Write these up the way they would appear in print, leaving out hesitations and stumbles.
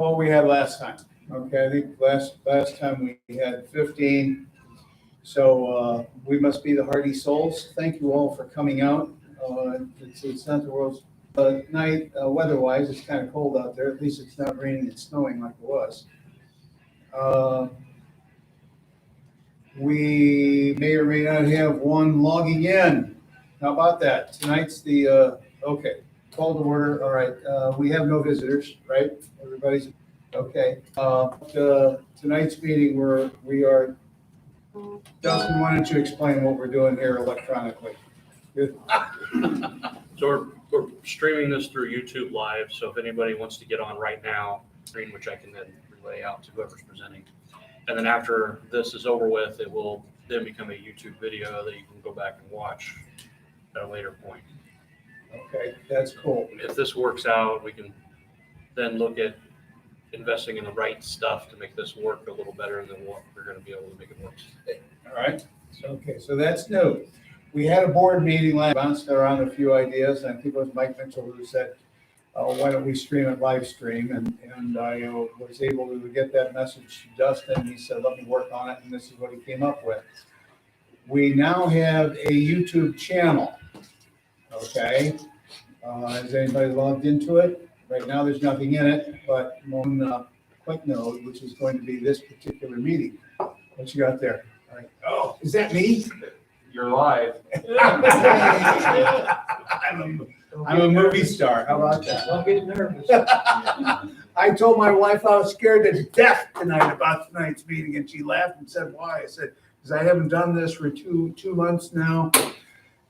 what we had last time. Okay, I think last time we had 15. So we must be the hardy souls. Thank you all for coming out. It's not the world's night weather-wise. It's kind of cold out there. At least it's not raining and snowing like it was. We may or may not have one logging in. How about that? Tonight's the okay. Call to order. All right. We have no visitors, right? Everybody's okay. Tonight's meeting we are. Justin, why don't you explain what we're doing here electronically? So we're streaming this through YouTube Live. So if anybody wants to get on right now, screen which I can then relay out to whoever's presenting, and then after this is over with, it will then become a YouTube video that you can go back and watch at a later point. Okay, that's cool. If this works out, we can then look at investing in the right stuff to make this work a little better than what we're going to be able to make it work. All right. Okay, so that's new. We had a board meeting last, bounced around a few ideas, and I think it was Mike Mitchell who said, why don't we stream it live stream? And I was able to get that message to Dustin. He said, let me work on it, and this is what he came up with. We now have a YouTube channel. Okay. Has anybody logged into it? Right now, there's nothing in it, but one quick note, which is going to be this particular meeting. What you got there? All right. Oh, is that me? You're live. I'm a movie star. How about that? Don't get nervous. I told my wife I was scared to death tonight about tonight's meeting, and she laughed and said, "Why?" I said, "Because I haven't done this for two months now,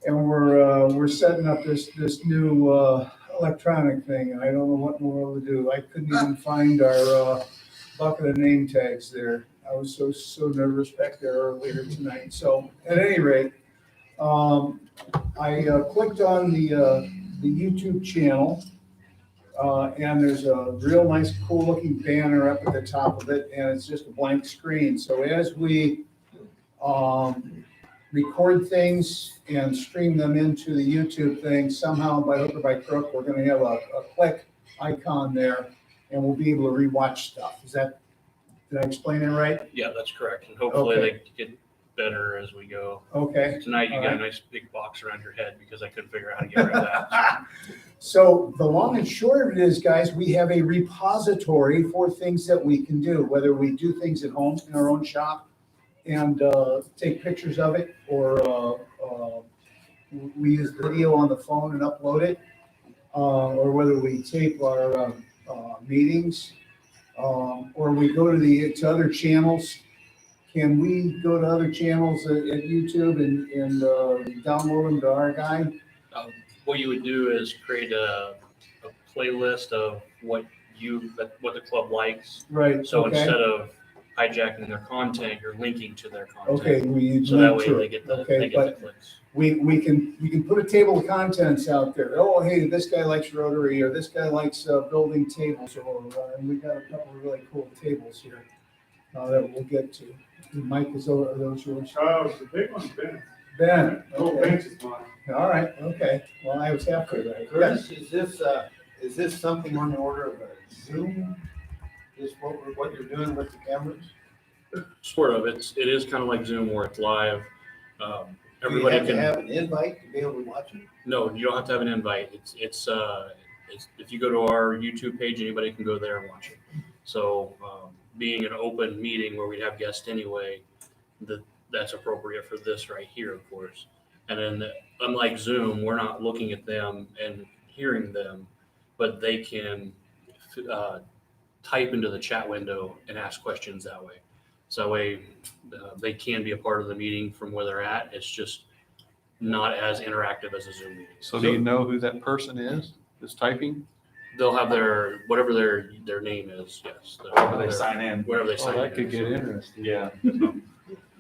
and we're setting up this new electronic thing. I don't know what more to do. I couldn't even find our bucket of name tags there. I was so nervous back there earlier tonight. So at any rate, I clicked on the YouTube channel, and there's a real nice, cool looking banner up at the top of it, and it's just a blank screen. So as we record things and stream them into the YouTube thing, somehow by hook or by crook, we're going to have a click icon there, and we'll be able to rewatch stuff. Did I explain it right? Yeah, that's correct. And hopefully Okay. they get better as we go. Okay. Tonight you All got right. a nice big box around your head because I couldn't figure out how to get rid of that. So the long and short of it is, guys, we have a repository for things that we can do, whether we do things at home in our own shop and take pictures of it, or we use video on the phone and upload it, or whether we tape our meetings, or we go to other channels. Can we go to other channels at YouTube and download them to our guide? What you would do is create a playlist of what the club likes. Right. So okay. instead of hijacking their content, you're linking to their content. Okay, we So that way to they it. get the Okay, they get but the clicks. we can put a table of contents out there. Oh, hey, this guy likes Rotary, or this guy likes building tables, or and we got a couple of really cool tables here that we'll get to. Mike, are those yours? Oh, the big one's Ben. Ben. Oh, Okay. bench is mine. All right. Okay. Well, I was halfway right. Chris, is this something on the order of a Zoom? Is what you're doing with the cameras? Sort of. It is kind of like Zoom where it's live. Everybody Do you have to have an invite to be able to watch it? No, you don't have to have an invite. It's if you go to our YouTube page, anybody can go there and watch it. So being an open meeting where we'd have guests anyway, that's appropriate for this right here, of course. And then unlike Zoom, we're not looking at them and hearing them, but they can type into the chat window and ask questions that way. So that way they can be a part of the meeting from where they're at. It's just not as interactive as a Zoom meeting. So do you know who that person is that's typing? They'll have whatever their name is. Yes. Whenever they sign in. Wherever they Oh, sign in. that could get interesting. Yeah.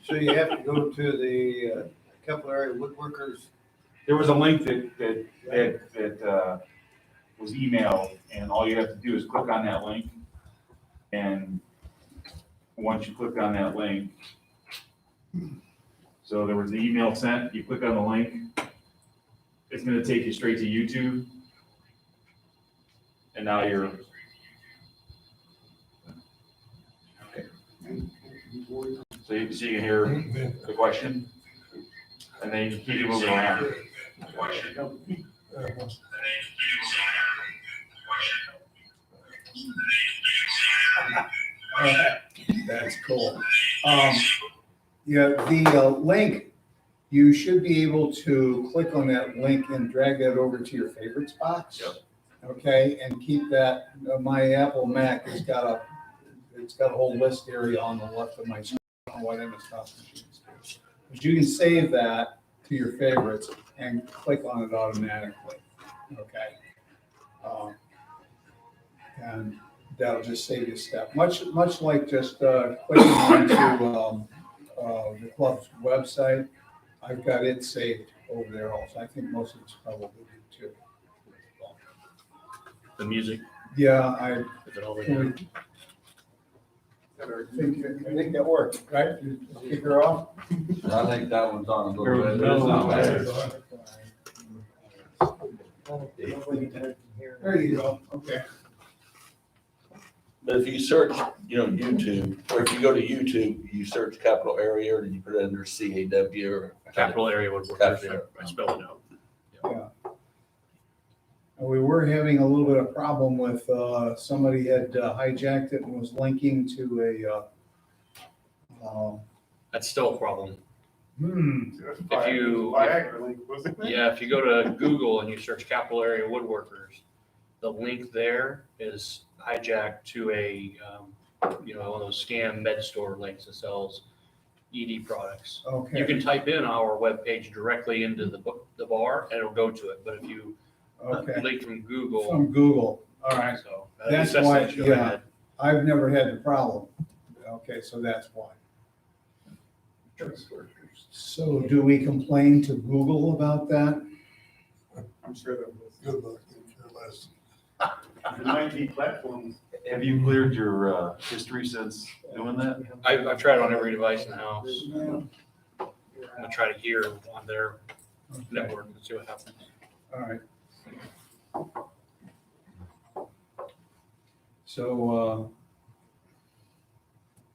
So you have to go to the couple area woodworkers. There was a link that was emailed, and all you have to do is click on that link. And once you click on that link, so there was the email sent, you click on the link, it's going to take you straight to YouTube. And now So you can hear the question, and then you keep it moving around. That's cool. Yeah, the link, you should be able to click on that link and drag that over to your favorites box. Yep. Okay, and keep that, my Apple Mac has got it's got a whole list area on the left of my screen. I don't know why that must stop machines do. But you can save that to your favorites and click on it automatically. Okay. And that'll just save you a step. Much like just clicking onto the club's website. I've got it saved over there also. I think most of it's probably do too. The music, Yeah, is it all the I think that worked, right? You kick her off? I think that one's on a There little was bit. no- It's not bad. There you go, okay. But if you search, YouTube, or if you go to YouTube, you search capital area, or did you put it under CAW or? Capital Area Woodworkers, yeah, I spelled it out. And we were having a little bit of problem with, somebody had hijacked it and was linking to That's still a problem. a, If you, yeah, if you go to Google and you search Capital Area Woodworkers, the link there is hijacked to a, one of those scam med store links that sells ED products. You okay, can type in our webpage directly into the bar and it'll go to it, but if you okay. link from Google, From Google, all right. so That's the why, issue I yeah. had. I've never had the problem. Okay, so that's why. So do we complain to Google about that? I'm sure that was good luck in your list. There might be platforms. Have you cleared your history since doing that? I've tried it on every device in the house. Yeah. I'm gonna try to hear on their Okay, network and see what happens. all right. So,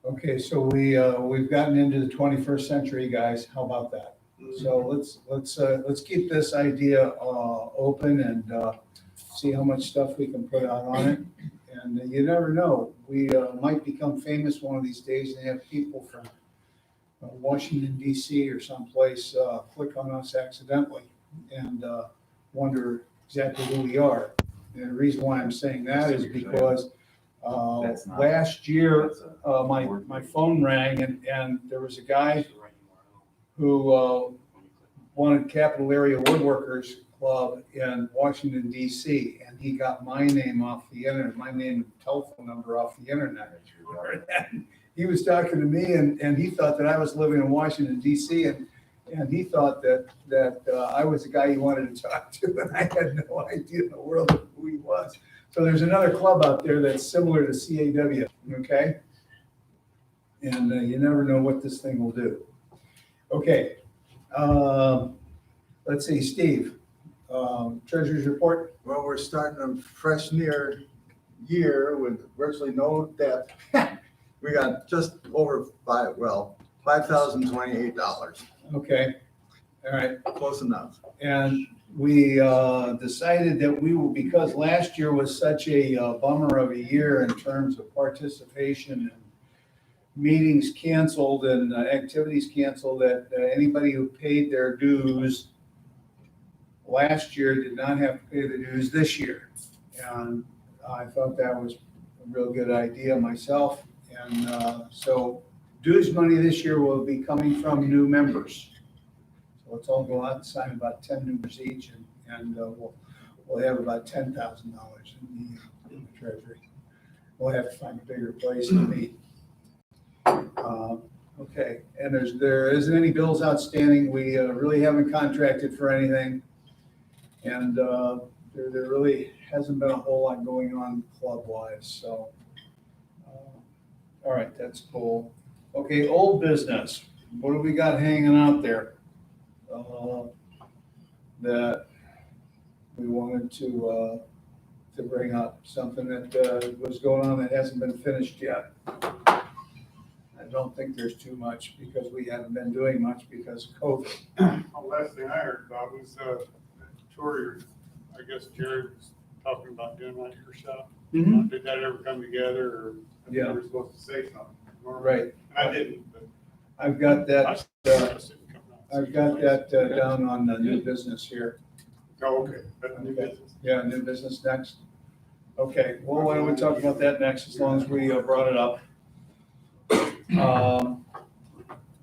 okay, so we've gotten into the 21st century, guys. How about that? So let's keep this idea open and see how much stuff we can put out on it. And you never know, we might become famous one of these days and have people from Washington DC or someplace click on us accidentally and wonder exactly who we are. And the reason why I'm saying that is because That's not- last year, That's a- my phone rang and there was a guy who wanted Capital Area Woodworkers Club in Washington DC, and he got my name off the internet, my name and telephone number off the internet. He was talking to me and he thought that I was living in Washington DC and he thought that I was the guy he wanted to talk to, and I had no idea in the world who he was. So there's another club out there that's similar to CAW, okay? And you never know what this thing will do. Okay, let's see, Steve, treasurer's report. Well, we're starting a fresh year with virtually no debt. We got just over $5,028, Okay, all right. close enough. And we decided that we will, because last year was such a bummer of a year in terms of participation and meetings canceled and activities canceled, that anybody who paid their dues last year did not have to pay the dues this year. And I thought that was a real good idea myself. And so dues money this year will be coming from new members. So let's all go out and sign about 10 members each, and we'll have about $10,000 in the treasury. We'll have to find a bigger place to meet. Okay, and there isn't any bills outstanding. We really haven't contracted for anything. And there really hasn't been a whole lot going on club-wise, so. All right, that's cool. Okay, old business. What do we got hanging out there? That we wanted to bring up, something that was going on that hasn't been finished yet. I I don't think there's too much because we haven't been doing much because of COVID. The last thing I heard about was, Tori, I guess Jerry was talking about doing that at your shop. Did that ever come together, or I think Yeah. you were supposed to say something? Right. I didn't, but. I've got that, I've down on the new business here. Oh, okay, that's new Okay. business. Yeah, new business next. Okay, well, why don't we talk about that next, as long as we brought it up.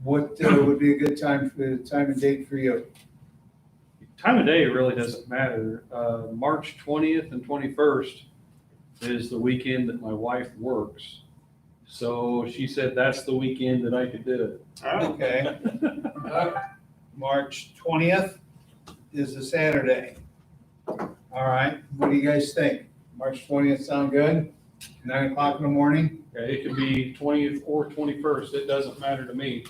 What would be a good time and date for you? Time of day really doesn't matter. March 20th and 21st is the weekend that my wife works. So she said that's the weekend that I could do it. Okay. March 20th is a Saturday. All right, what do you guys think? March 20th sound good? 9 o'clock in the morning? Okay, it could be 20th or 21st. It doesn't matter to me.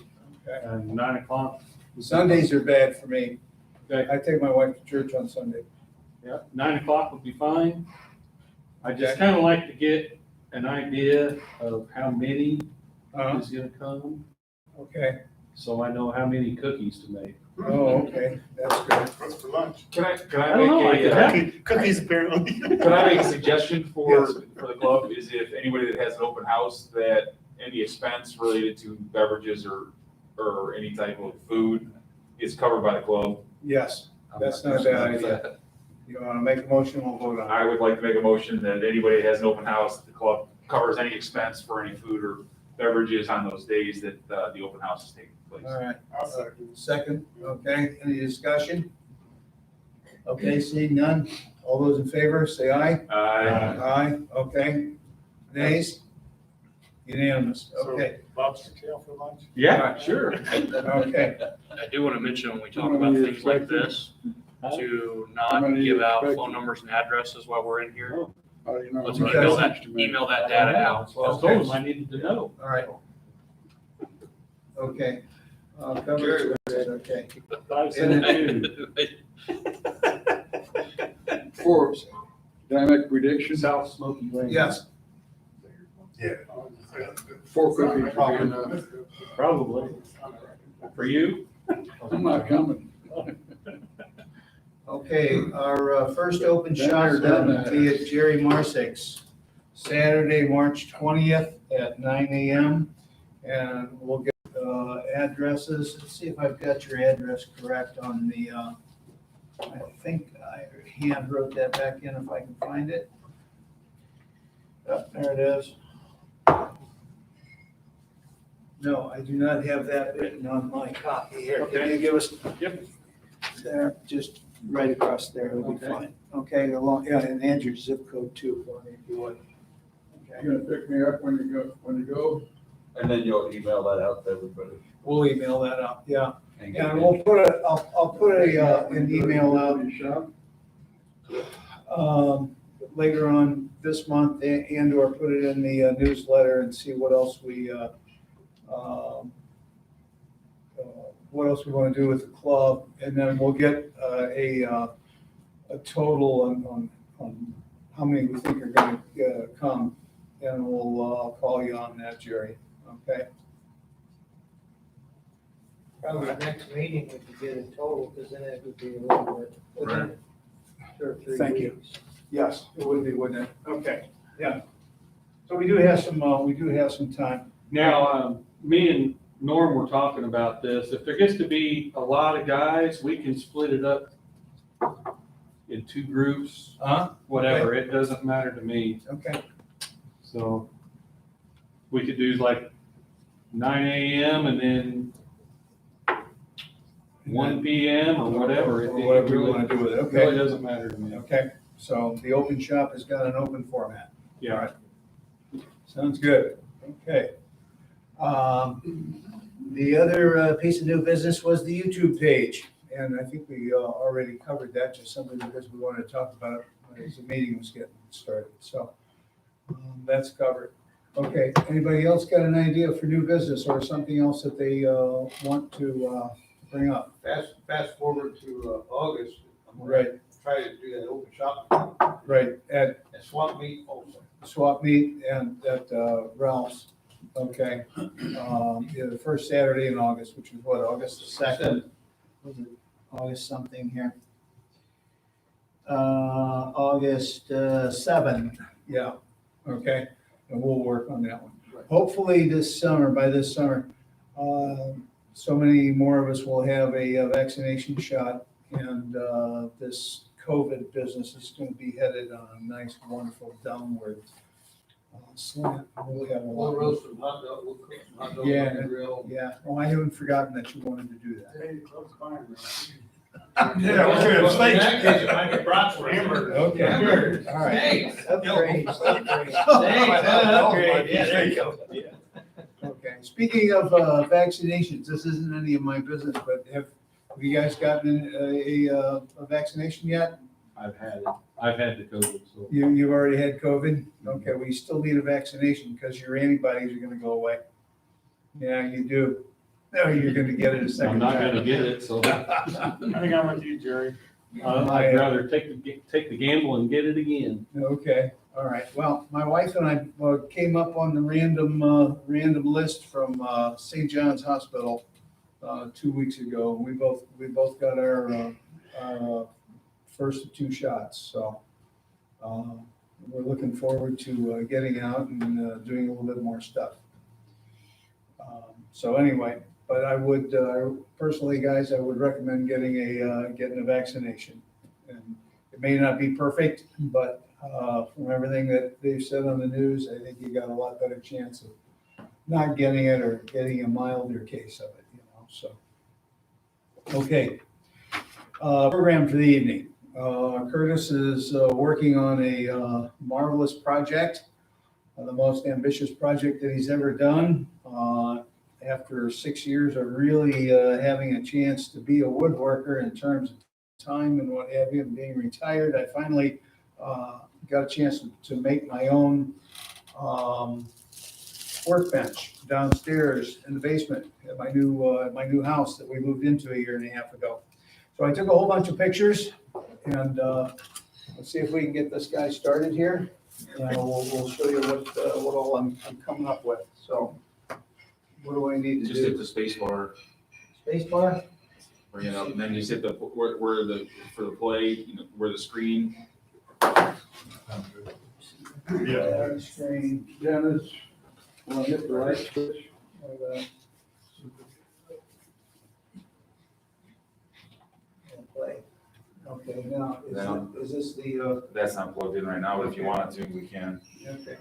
Okay. 9 o'clock. Sundays are bad for me. Okay. I take my wife to church on Sunday. Yeah, 9 o'clock would be fine. I just Okay. kind of like to get an idea of how many Uh, is going to come, Okay, so I know how many cookies to make. oh, okay, that's good. What's for lunch? Can I I don't know, I could have- Cookies, apparently. can I make a suggestion Yes. for the club, is if anybody that has an open house, that any expense related to beverages or any type of food is covered by the club. Yes, that's not a bad idea. You want to make a motion, we'll vote on it. I would like to make a motion that anybody that has an open house, the club covers any expense for any food or beverages on those days that the open house is taking place. All right, I'll second. second, okay, any discussion? Okay, seeing none, all those in favor, say aye. Aye, okay. Nays? Unanimous, okay, Lobster tail for lunch? Yeah, sure. okay. I do want to mention when we talk about things like this, to not give out phone numbers and addresses while we're in here. Let's email that data out. So I told him I needed to know. All right. Okay. Covered, okay. 572. Forbes, did I make a prediction? South Smoky Lane. Yes, Yeah. 4 cookies would be enough. Probably. For you? I'm not coming. okay, our first open Been shop there, done will that. be at Jerry Marsick's, Saturday, March 20th at 9 a.m. And we'll get addresses. Let's see if I've got your address correct on the, I think I hand wrote that back in if I can find it. Oh, there it is. No, I do not have that written on my copy here. Can you give us? Yep. There, just right across there, it'll be Okay. fine. Okay, along, yeah, and add your zip code too for me if you would. Okay, You're gonna pick me up when you go? And then you'll email that out to everybody. we'll email that out, yeah. And And we'll put I'll put an email out, Shop? later on this month and or put it in the newsletter and see what else we want to do with the club. And then we'll get a total on how many we think are going to come. And we'll call you on that, Jerry. Okay? Probably the next meeting we could get a total, because then it would be a little bit within 2 or 3 Thank you. weeks. Yes, it would be, wouldn't it? Okay, yeah. So we do have some time. Now, me and Norm were talking about this. If there gets to be a lot of guys, we can split it up in 2 groups, whatever. It doesn't matter to me. Okay, So we could do like 9 a.m. and then 1 p.m. or whatever. Or whatever we want to do with it, It really okay? doesn't matter to me. Okay, so the open shop has got an open format. Yeah. Sounds good, okay. The other piece of new business was the YouTube page, and I think we already covered that, just simply because we wanted to talk about it as the meeting was getting started, so that's covered. Okay, anybody else got an idea for new business or something else that they want to bring up? Fast forward to August. I'm gonna Right, Try to do that open shop right, at and swap meet also. swap meet and at Ralph's. okay? Yeah, the first Saturday in August, which is what, August the 2nd? Was it August something here? August 7th, yeah, okay, and we'll work on that one. Hopefully this summer, by this summer, so many more of us will have a vaccination shot, and this COVID business is going to be headed on a nice, wonderful downward slant. We'll have a We'll lot. roast some hot dog, we'll cook some hot dogs Yeah. on the grill. Yeah, well, I haven't forgotten that you wanted to do that. Hey, close fine, man. Yeah, we're gonna have steak. In that case, I get brats for hamburgers. Okay, Hamburgers. all right. Hey, upgrade, upgrade. Upgrade, Yeah, there you go. Okay, speaking of vaccinations, this isn't any of my business, but have you guys gotten a vaccination yet? I've had it. I've had the COVID, so. You've already had COVID? Okay, well, you still need a vaccination because your antibodies are gonna go away. Yeah, you do. No, you're gonna get it a second I'm time. not gonna get it, so I think I'm with you, Jerry. I'd rather take the gamble and get it again. Okay, all right. Well, my wife and I came up on the random list from St. John's Hospital 2 weeks ago. We both got our first of 2 shots, so we're looking forward to getting out and doing a little bit more stuff. So anyway, but I would personally, guys, I would recommend getting a vaccination. And it may not be perfect, but from everything that they've said on the news, I think you got a lot better chance of not getting it or getting a milder case of it, so. Okay. Program for the evening. Curtis is working on a marvelous project, the most ambitious project that he's ever done. After 6 years of really having a chance to be a woodworker in terms of time and what have you, and being retired, I finally got a chance to make my own workbench downstairs in the basement at my new house that we moved into a year and a half ago. So I took a whole bunch of pictures, and let's see if we can get this guy started here. We'll show you what all I'm coming up with. So what do I need to Just hit do? the space bar, Space bar? or, and then just hit where for the play, where the screen. Yeah. Screen. Dennis, want to hit the right switch? Play. Okay, now, Now. is this the, That's not plugged in right now, but if you want it to, we can. okay.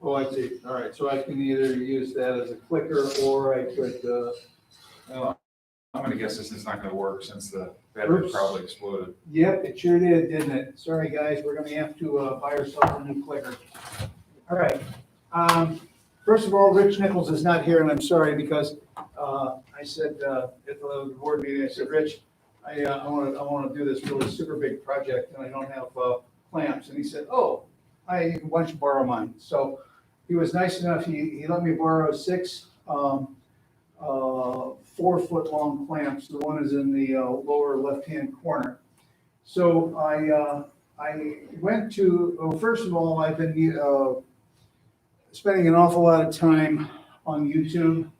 Oh, I see. All right, so I can either use that as a clicker or I could, Well, I'm gonna guess this is not gonna work since the battery Oops. probably exploded. yep, it sure did, didn't it? Sorry, guys, we're gonna have to buy ourselves a new clicker. All right. First of all, Rich Nichols is not here, and I'm sorry because I said at the board meeting, I said, Rich, I want to do this really super big project, and I don't have clamps. And he said, oh, why don't you borrow mine? So he was nice enough, he let me borrow 6 4-foot-long clamps. The one is in the lower left-hand corner. So I went to, well, first of all, I've been spending an awful lot of time on YouTube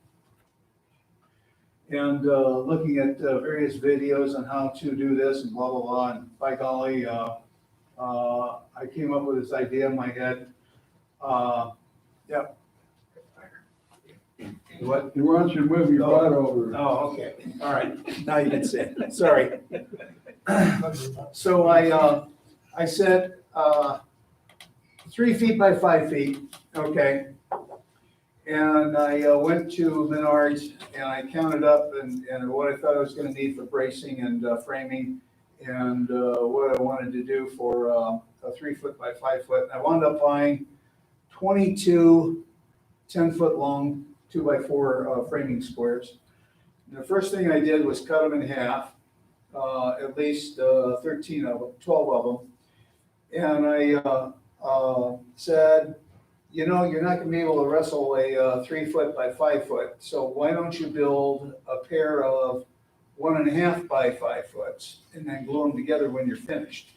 and looking at various videos on how to do this and blah, blah, blah. And by golly, I came up with this idea in my head. Yep. What? He wants you to move your butt over. Oh, okay. All right. Now you can see it. Sorry. So I said 3 feet by 5 feet. Okay. And I went to Menards and I counted up and what I thought I was going to need for bracing and framing and what I wanted to do for a 3 foot by 5 foot. I wound up buying 22 10-foot long 2x4 framing squares. And the first thing I did was cut them in half, at least 13 of them, 12 of them. And I said, you know, you're not gonna be able to wrestle a 3 foot by 5 foot. So why don't you build a pair of 1.5 by 5 foot and then glue them together when you're finished.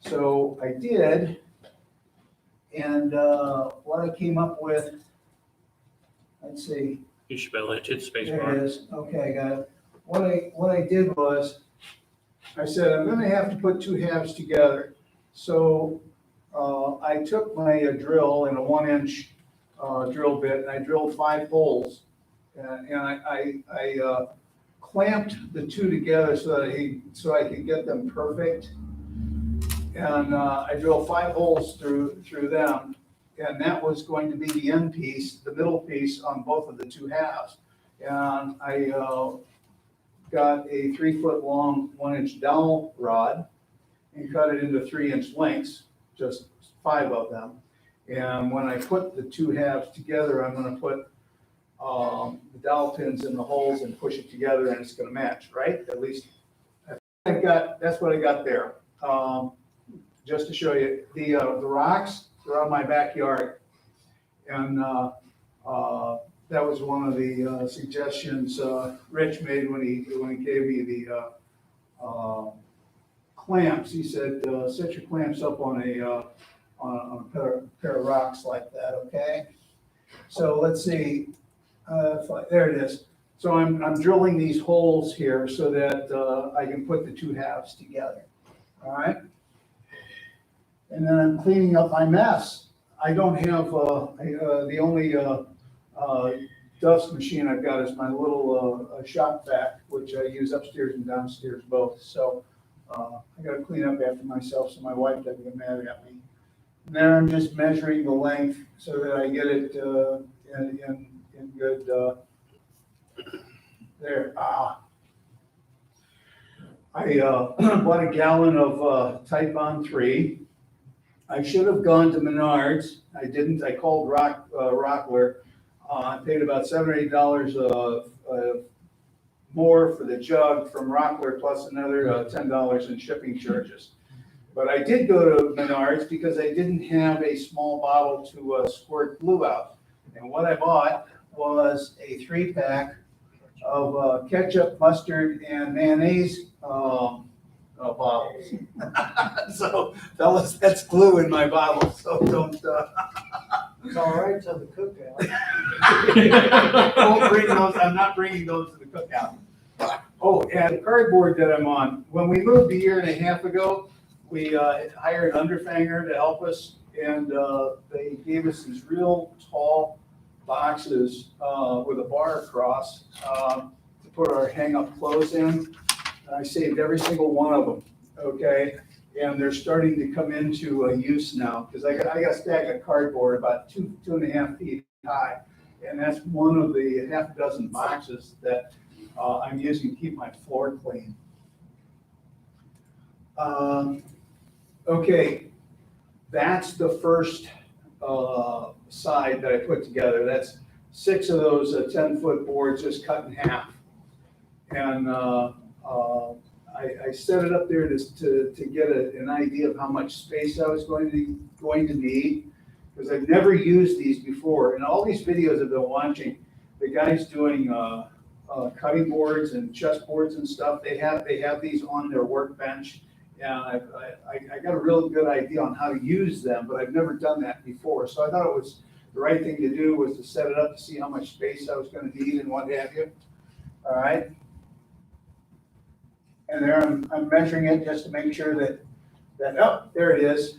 So I did. And what I came up with let's see. You spell it, hit space There bar. it is. Okay, I got it. What I did was, I said, I'm gonna have to put two halves together. So, I took my drill and a 1-inch, drill bit, and I drilled 5 holes. And I clamped the two together so I could get them perfect. And, I drilled 5 holes through them. And that was going to be the end piece, the middle piece on both of the two halves. And I, got a 3-foot long 1-inch dowel rod and cut it into 3-inch lengths, just 5 of them. And when I put the two halves together, I'm gonna put the dowel pins in the holes and push it together, and it's gonna match, right? At least that's what I got there. Just to show you, the rocks are on my backyard, and that was one of the suggestions Rich made when he gave me the clamps. He said, set your clamps up on a pair of rocks like that, okay? So let's see, there it is. So I'm drilling these holes here so that I can put the two halves together, all right? And then I'm cleaning up my mess. I don't have, the only dust machine I've got is my little shop vac, which I use upstairs and downstairs both. So I gotta clean up after myself so my wife doesn't get mad at me. And then I'm just measuring the length so that I get it in good, there. I bought a gallon of Type On 3. I should have gone to Menards. I didn't. I called Rockler. I paid about $7 or $8 more for the jug from Rockler, plus another $10 in shipping charges. But I did go to Menards because I didn't have a small bottle to squirt glue out. And what I bought was a 3-pack of ketchup, mustard, and mayonnaise bottles. So, fellas, that's glue in my bottle, so don't. It's all right till the cookout. Don't bring those, I'm not bringing those to the cookout. Oh, and the cardboard that I'm on, when we moved a year and a half ago, we hired Underfanger to help us, and they gave us these real tall boxes with a bar across to put our hang-up clothes in. I saved every single one of them, okay? And they're starting to come into use now, because I got a stack of cardboard about 2.5 feet high. And that's one of the half a dozen boxes that I'm using to keep my floor clean. Okay, that's the first side that I put together. That's 6 of those 10-foot boards just cut in half. And I set it up there to get an idea of how much space I was going to need, because I've never used these before. And all these videos I've been watching, the guys doing cutting boards and chessboards and stuff, they have these on their workbench. And I got a real good idea on how to use them, but I've never done that before. So I thought it was the right thing to do was to set it up to see how much space I was going to need and what have you. All right. And there I'm measuring it just to make sure that, oh, there it is.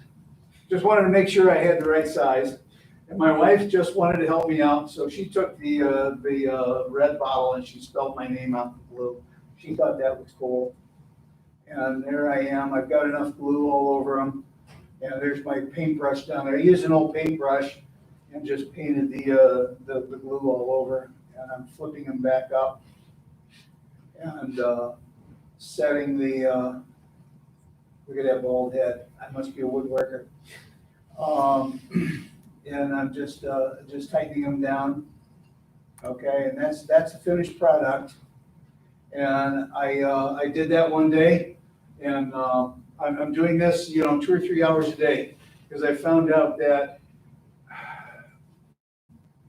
Just wanted to make sure I had the right size. And my wife just wanted to help me out, so she took the red bottle and she spelled my name out in blue. She thought that was cool. And there I am. I've got enough glue all over them. And there's my paintbrush down there. I used an old paintbrush and just painted the glue all over. And I'm flipping them back up and setting the, look at that bald head. I must be a woodworker. And I'm just tightening them down. Okay, and that's the finished product. And I did that one day, and I'm doing this, 2 or 3 hours a day, because I found out that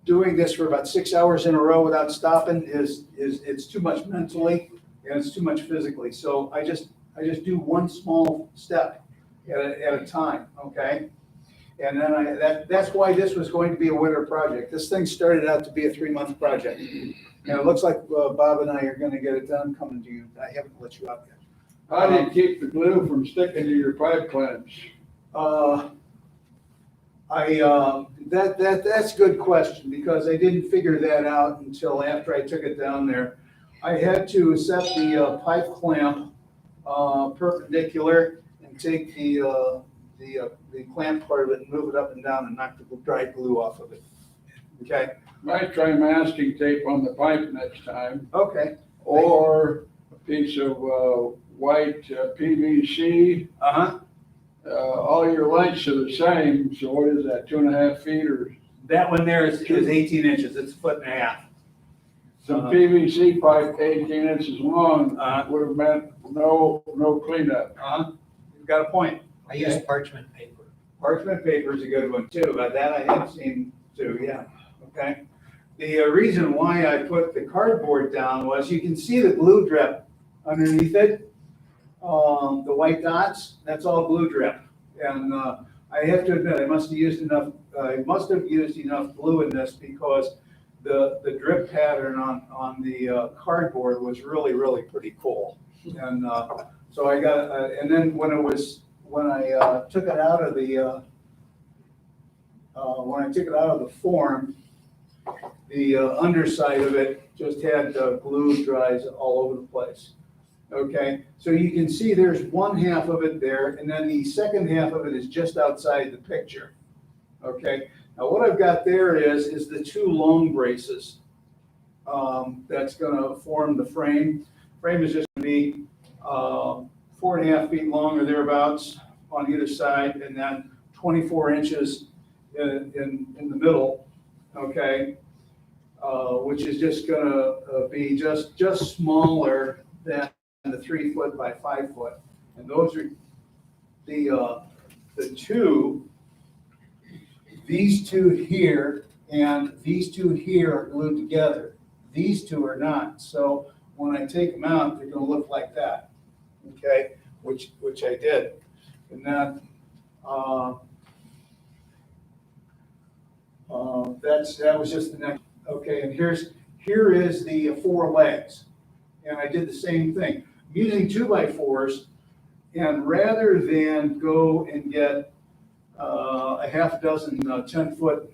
doing this for about 6 hours in a row without stopping it's too much mentally and it's too much physically. So I just do one small step at a time, okay? And then that's why this was going to be a winter project. This thing started out to be a 3-month project. And it looks like Bob and I are gonna get it done coming to you. I haven't let you out yet. How do you keep the glue from sticking to your pipe clamps? That's a good question, because I didn't figure that out until after I took it down there. I had to set the pipe clamp perpendicular and take the clamp part of it and move it up and down and knock the dry glue off of it. Okay? Might try masking tape on the pipe next time, Okay. or a piece of white PVC. Uh-huh. All your lengths are the same, so what is that, 2.5 feet or? That one there is 18 inches. It's 1.5 feet. Some PVC pipe 18 inches long would have meant no cleanup. You've got a point. I use parchment paper. Parchment paper is a good one too, but that I have seen too, yeah, okay. The reason why I put the cardboard down was you can see the glue drip underneath it. The white dots, that's all glue drip. And I have to admit, I must have used enough glue in this, because the drip pattern on the cardboard was really, really pretty cool. And so I got, and then when I took it out of the form, the underside of it just had glue dries all over the place. Okay, so you can see there's one half of it there, and then the second half of it is just outside the picture. Okay, now what I've got there is the 2 long braces that's gonna form the frame. Frame is just gonna be 4.5 feet long or thereabouts on either side, and then 24 inches in the middle, okay? Which is just gonna be just smaller than the 3 foot by 5 foot. And those are the two, these two here and these two here are glued together. These two are not. So when I take them out, they're gonna look like that, okay? Which I did. And then, that was just the next, okay, and here is the 4 legs. And I did the same thing, using 2x4s, and rather than go and get a half dozen 10-foot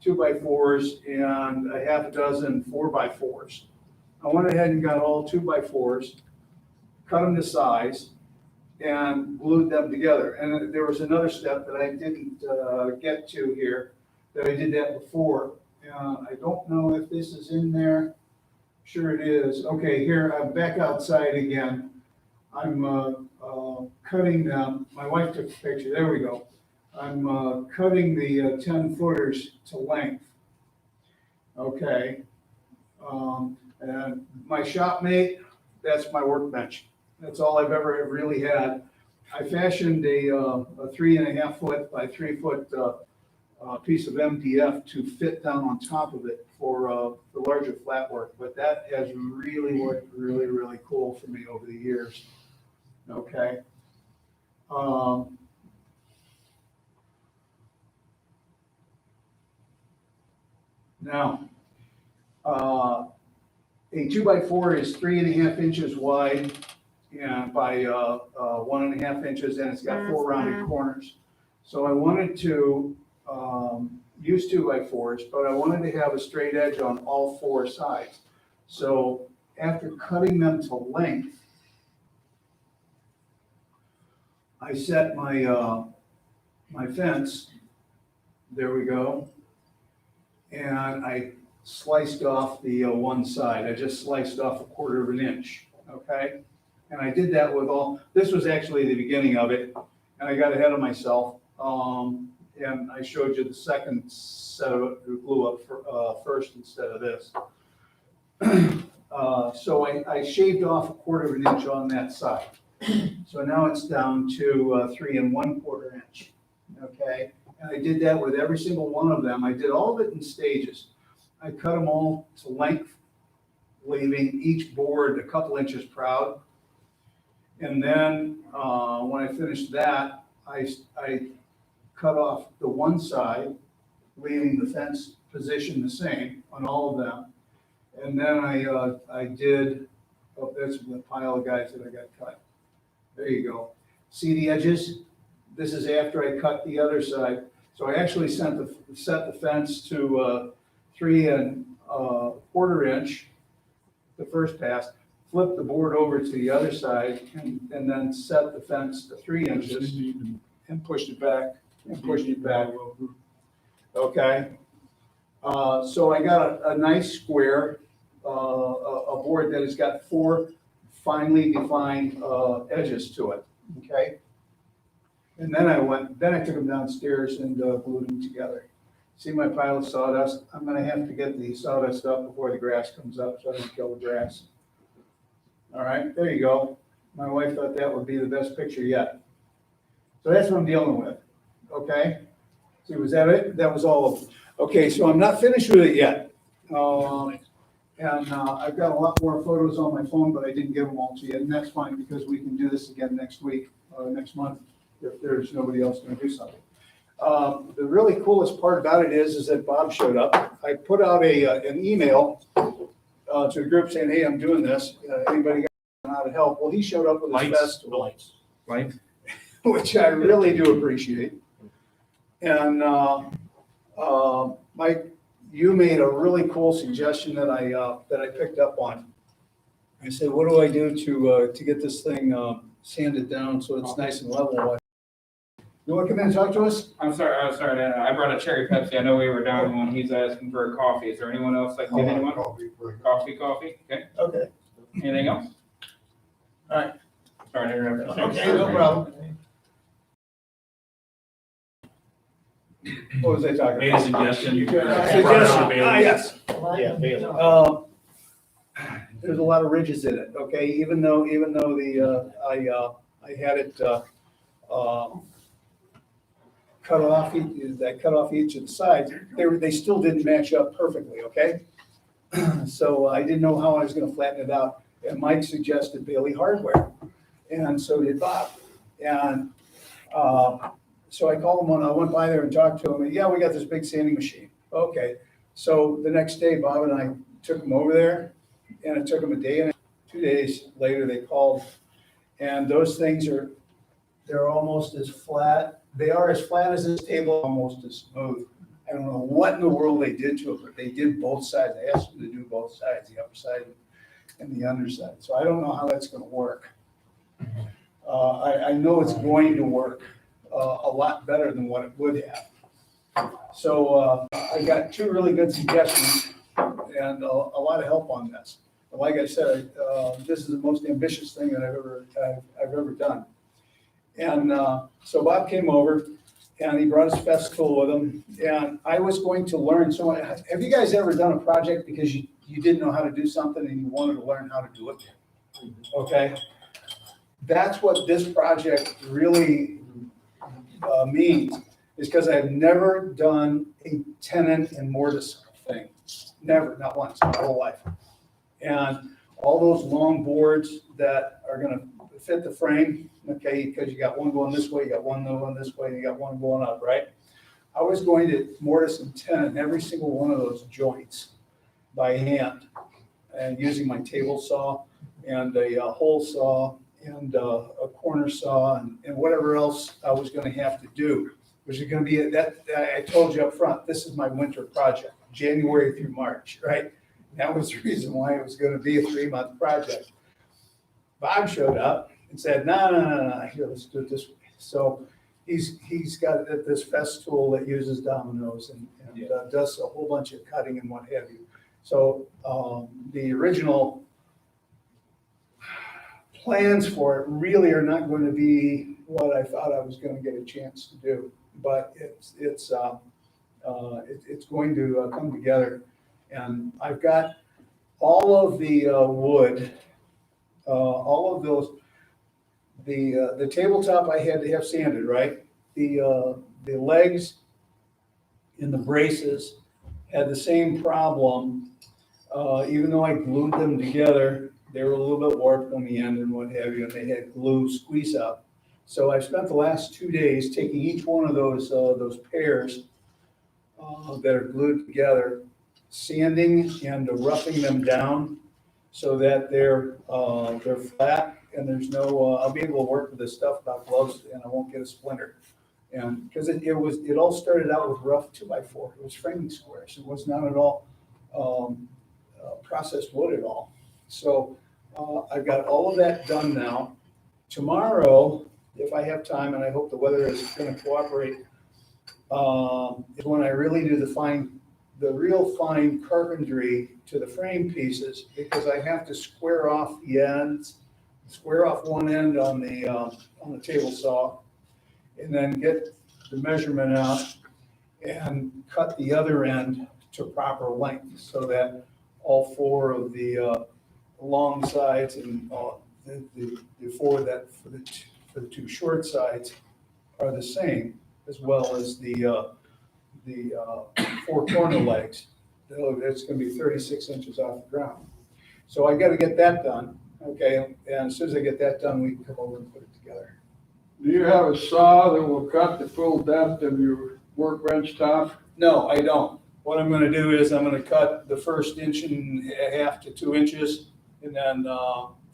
2x4s and a half a dozen 4x4s, I went ahead and got all 2x4s, cut them to size, and glued them together. And there was another step that I didn't get to here, that I did that before. I don't know if this is in there. Sure it is. Okay, here, I'm back outside again. I'm cutting them. My wife took a picture. There we go. I'm cutting the 10-footers to length. Okay. And my shop mate, that's my workbench. That's all I've ever really had. I fashioned a 3.5 foot by 3 foot piece of MDF to fit down on top of it for the larger flat work, but that has really worked really, really cool for me over the years. Okay. Now, a 2x4 is 3.5 inches wide and by 1.5 inches, and it's got 4 rounded corners. So I wanted to use 2x4s, but I wanted to have a straight edge on all 4 sides. So after cutting them to length, I set my my fence, there we go, and I sliced off the one side. I just sliced off 1/4 of an inch, okay? And I did that with all, this was actually the beginning of it, and I got ahead of myself. And I showed you the second set of glue up first instead of this. So I shaved off 1/4 of an inch on that side. So now it's down to 3 1/4 inch, okay? And I did that with every single one of them. I did all of it in stages. I cut them all to length, leaving each board a couple inches proud. And then when I finished that, I cut off the one side, leaving the fence position the same on all of them. And then I did, oh, that's the pile of guys that I got cut. There you go. See the edges? This is after I cut the other side. So I actually set the fence to 3 1/4 inch, the first pass, flipped the board over to the other side, and then set the fence to 3 inches and pushed it back, Okay. So I got a nice square, a board that has got 4 finely defined edges to it, okay? And then I took them downstairs and glued them together. See my pile of sawdust? I'm gonna have to get the sawdust up before the grass comes up, so I don't kill the grass. All right, there you go. My wife thought that would be the best picture yet. So that's what I'm dealing with, okay? See, was that it? That was all of them. Okay, so I'm not finished with it yet. I've got a lot more photos on my phone, but I didn't give them all to you, and that's fine, because we can do this again next week, next month, if there's nobody else gonna do something. The really coolest part about it is that Bob showed up. I put out an email to the group saying, hey, I'm doing this. Anybody got how to help? Well, he showed up with his festival, Right? which I really do appreciate. And Mike, you made a really cool suggestion that I picked up on. I said, what do I do to get this thing sanded down so it's nice and level? You want to come in and talk to us? I'm sorry, I brought a cherry Pepsi. I know we were down one. He's asking for a coffee. Is there anyone else that can get anyone? Coffee, okay. Okay. Anything else? All right. Sorry to interrupt. Okay, no problem. What was I talking Made a about? suggestion. Suggestion, yes. Yeah, There's a lot of ridges in it, okay, even though I had it, cut off each of the sides, they still didn't match up perfectly, okay? So I didn't know how I was gonna flatten it out, and Mike suggested Bailey Hardware, and so did Bob. And, so I called him when I went by there and talked to him, and yeah, we got this big sanding machine. Okay, so the next day, Bob and I took him over there, and it took them a day, and 2 days later, they called, and those things they're almost as flat. They are as flat as this table, almost as smooth. I don't know what in the world they did to it, but they did both sides. I asked them to do both sides, the upper side and the underside. So I don't know how that's gonna work. I know it's going to work a lot better than what it would have. So I got 2 really good suggestions and a lot of help on this. But like I said, this is the most ambitious thing that I've ever done. And so Bob came over and he brought his fest tool with him, and I was going to learn. So have you guys ever done a project because you didn't know how to do something and you wanted to learn how to do it? Okay. That's what this project really means, is because I've never done a tenon and mortise thing. Never, not once, my whole life. And all those long boards that are gonna fit the frame, okay, because you got one going this way, you got one going this way, you got one going up, right? I was going to mortise and tenon every single one of those joints by hand, and using my table saw and a hole saw and a corner saw and whatever else I was gonna have to do, which is gonna be that, I told you up front, this is my winter project, January through March, right? That was the reason why it was gonna be a 3-month project. Bob showed up and said, no, here, let's do it this way. So he's got this fest tool that uses dominoes and does a whole bunch of cutting and what have you. So the original plans for it really are not going to be what I thought I was going to get a chance to do, but it's going to come together. And I've got all of the wood, all of those. The tabletop I had to have sanded, right? The legs and the braces had the same problem. Even though I glued them together, they were a little bit warped on the end and what have you, and they had glue squeeze out. So I've spent the last 2 days taking each one of those pairs that are glued together, sanding and roughing them down so that they're flat and there's no, I'll be able to work with this stuff without gloves and I won't get a splinter. And because it all started out with rough 2x4. It was framing squares. It was not at all processed wood at all. So I've got all of that done now. Tomorrow, if I have time, and I hope the weather is going to cooperate, is when I really do the real fine carpentry to the frame pieces, because I have to square off the ends, square off one end on the table saw, and then get the measurement out and cut the other end to proper length so that all four of the long sides and the four that for the two short sides are the same, as well as the four corner legs. It's going to be 36 inches off the ground. So I got to get that done, okay? And as soon as I get that done, we can come over and put it together. Do you have a saw that will cut the full depth of your workbench top? No, I don't. What I'm going to do is I'm going to cut the first 1.5 to 2 inches and then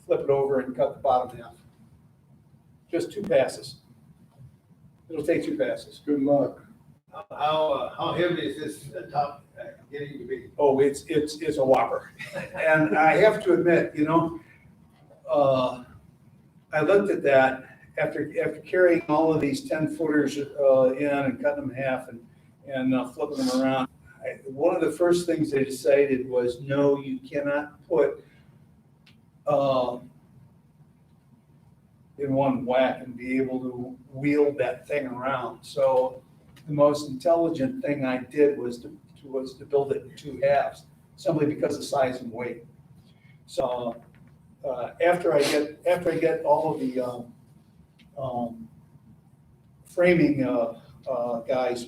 flip it over and cut the bottom half. Just 2 passes. It'll take 2 passes. Good luck. How heavy is this top getting to be? Oh, it's a whopper. And I have to admit, I looked at that after carrying all of these 10-footers in and cutting them in half and flipping them around. One of the first things they decided was, no, you cannot put in one whack and be able to wield that thing around. So the most intelligent thing I did was to build it in 2 halves, simply because of size and weight. So after I get all of the framing guys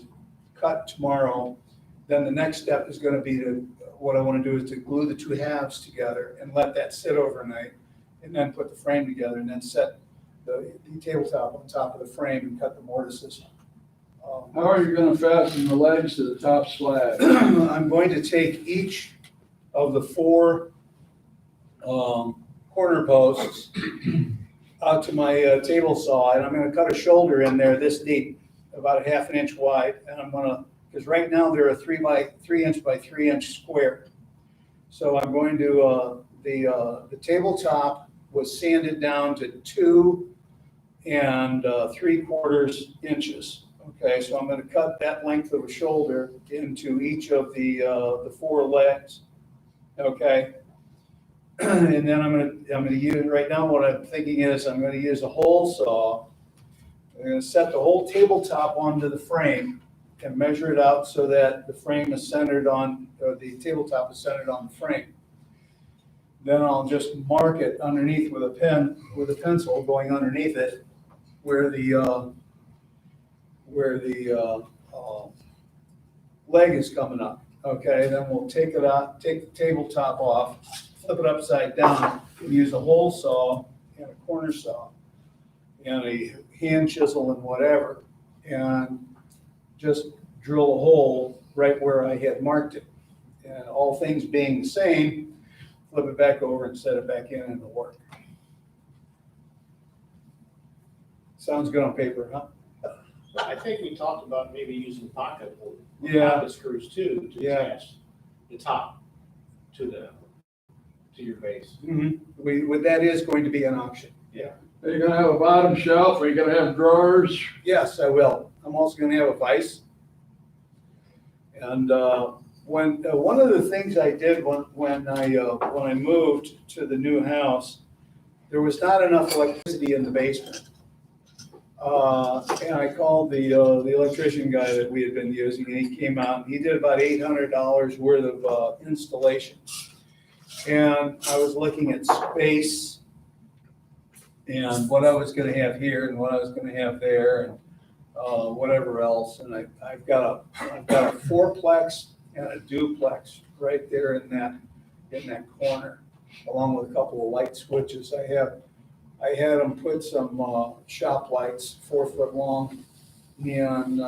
cut tomorrow, then the next step is going to be what I want to do is to glue the 2 halves together and let that sit overnight, and then put the frame together and then set the tabletop on top of the frame and cut the mortises. How are you going to fasten the legs to the top slab? I'm going to take each of the 4 corner posts out to my table saw, and I'm going to cut a shoulder in there this deep, about 1/2 inch wide, and I'm going to, because right now they're a 3 inch by 3 inch square. So I'm going to, the tabletop was sanded down to 2 3/4 inches. Okay, so I'm going to cut that length of a shoulder into each of the 4 legs. Okay. And then I'm going to use, right now what I'm thinking is I'm going to use a hole saw. I'm going to set the whole tabletop onto the frame and measure it out so that the frame is centered on, or the tabletop is centered on the frame. Then I'll just mark it underneath with a pen, with a pencil going underneath it where the leg is coming up. Okay, then we'll take it out, take the tabletop off, flip it upside down, and use a hole saw and a corner saw and a hand chisel and whatever, and just drill a hole right where I had marked it. And all things being the same, flip it back over and set it back in and it'll work. Sounds good on paper, huh? I think we talked about maybe using pocket Yeah. screws too, to Yeah. attach the top to your base. Mm-hmm. That is going to be an option. Yeah. Are you going to have a bottom shelf? Are you going to have drawers? Yes, I will. I'm also going to have a vise. And when one of the things I did when I moved to the new house, there was not enough electricity in the basement. And I called the electrician guy that we had been using, and he came out and he did about $800 worth of installation. And I was looking at space and what I was going to have here and what I was going to have there and whatever else. And I've got a fourplex and a duplex right there in that corner, along with a couple of light switches. I have I had them put some, shop lights, 4 foot long, neon,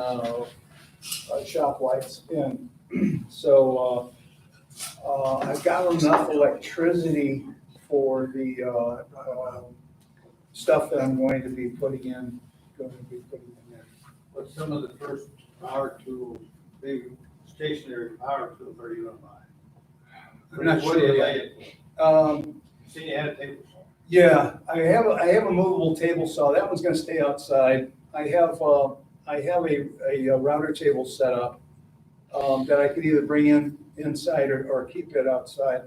shop lights in. So, I've got enough electricity for the, stuff that I'm going to be putting in there. But some of the first power tools, big stationary power tools are you gonna buy? I'm not What do you sure lay yet. it for? See, you had a table saw. Yeah, I have a movable table saw. That one's gonna stay outside. I have a router table set up, that I could either bring inside or keep it outside.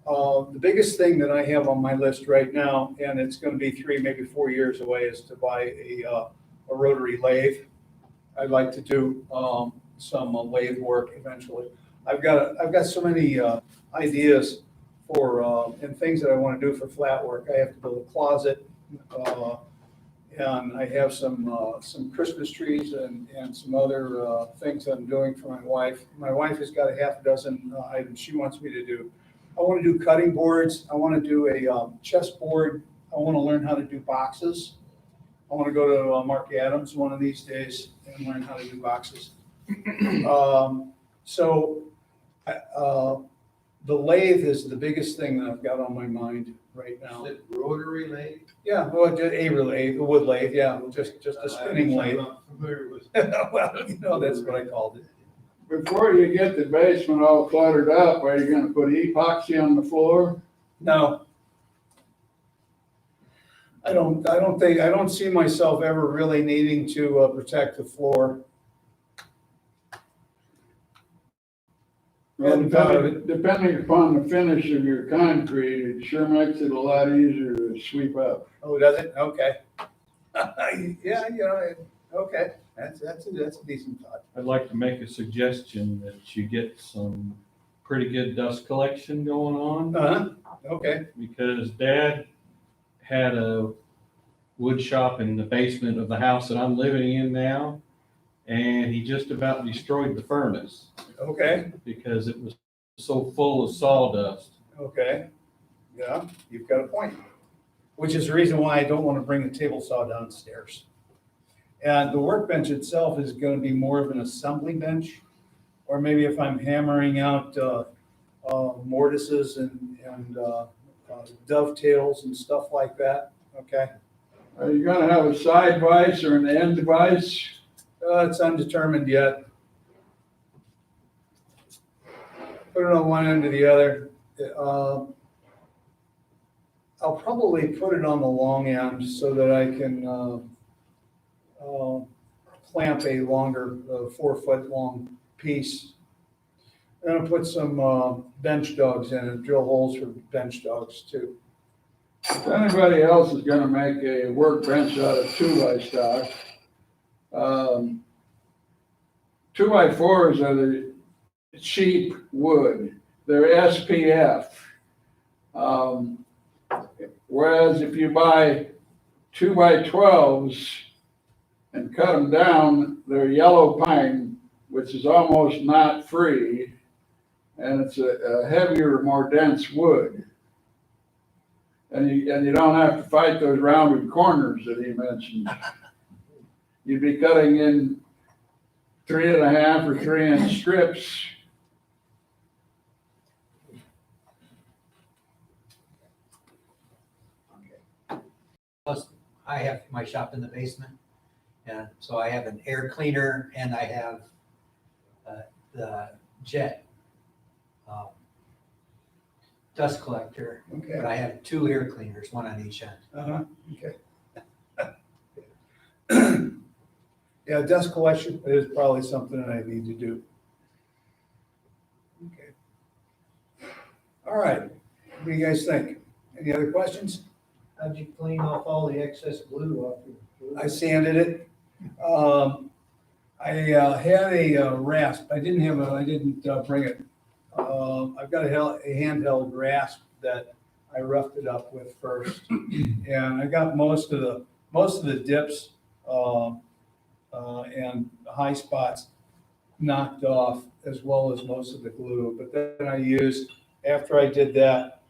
The biggest thing that I have on my list right now, and it's gonna be 3, maybe 4 years away, is to buy a rotary lathe. I'd like to do, some lathe work eventually. I've got so many, ideas for, and things that I wanna do for flat work. I have to build a closet, and I have some Christmas trees and some other, things I'm doing for my wife. My wife has got a half a dozen, items she wants me to do. I wanna do cutting boards. I wanna do a, chessboard. I wanna learn how to do boxes. I wanna go to Mark Adams one of these days and learn how to do boxes. So, the lathe is the biggest thing that I've got on my mind right now. Is it rotary lathe? Yeah, well, just a lathe, a wood lathe, yeah, just a spinning lathe. I'm not familiar with. Well, that's what I called it. Before you get the basement all cluttered up, are you gonna put epoxy on the floor? No. I don't see myself ever really needing to protect the floor. Well, And, depending upon the finish of your concrete, it sure makes it a lot easier to sweep up. Oh, does it? Okay. Yeah, okay, that's a decent thought. I'd like to make a suggestion that you get some pretty good dust collection going on, Uh-huh, okay, because Dad had a wood shop in the basement of the house that I'm living in now, and he just about destroyed the furnace okay, because it was so full of sawdust. okay. Yeah, you've got a point. Which is the reason why I don't want to bring the table saw downstairs. And the workbench itself is going to be more of an assembly bench, or maybe if I'm hammering out mortises and dovetails and stuff like that, okay? Are you gonna have a side vise or an end vise? It's undetermined yet. Put it on one end or the other. I'll probably put it on the long end so that I can clamp a longer, 4 foot long piece. I'm gonna put some bench dogs in it, drill holes for bench dogs too. If anybody else is gonna make a workbench out of 2x stock, 2x4s are the cheap wood. They're SPF. Whereas if you buy 2x12s and cut them down, they're yellow pine, which is almost knot free, and it's a heavier, more dense wood. And you don't have to fight those rounded corners that he mentioned. You'd be cutting in 3.5 or 3-inch strips. Plus, I have my shop in the basement, and so I have an air cleaner and I have the jet dust collector. Okay. But I have 2 air cleaners, one on each end. Uh-huh, okay. Yeah, dust collection is probably something that I need to do. Okay. All right, what do you guys think? Any other questions? How'd you clean off all the excess glue off your glue? I sanded it. I had a rasp. I didn't bring it. I've got a handheld rasp that I roughed it up with first. And I got most of the dips and high spots knocked off, as well as most of the glue. But then after I did that,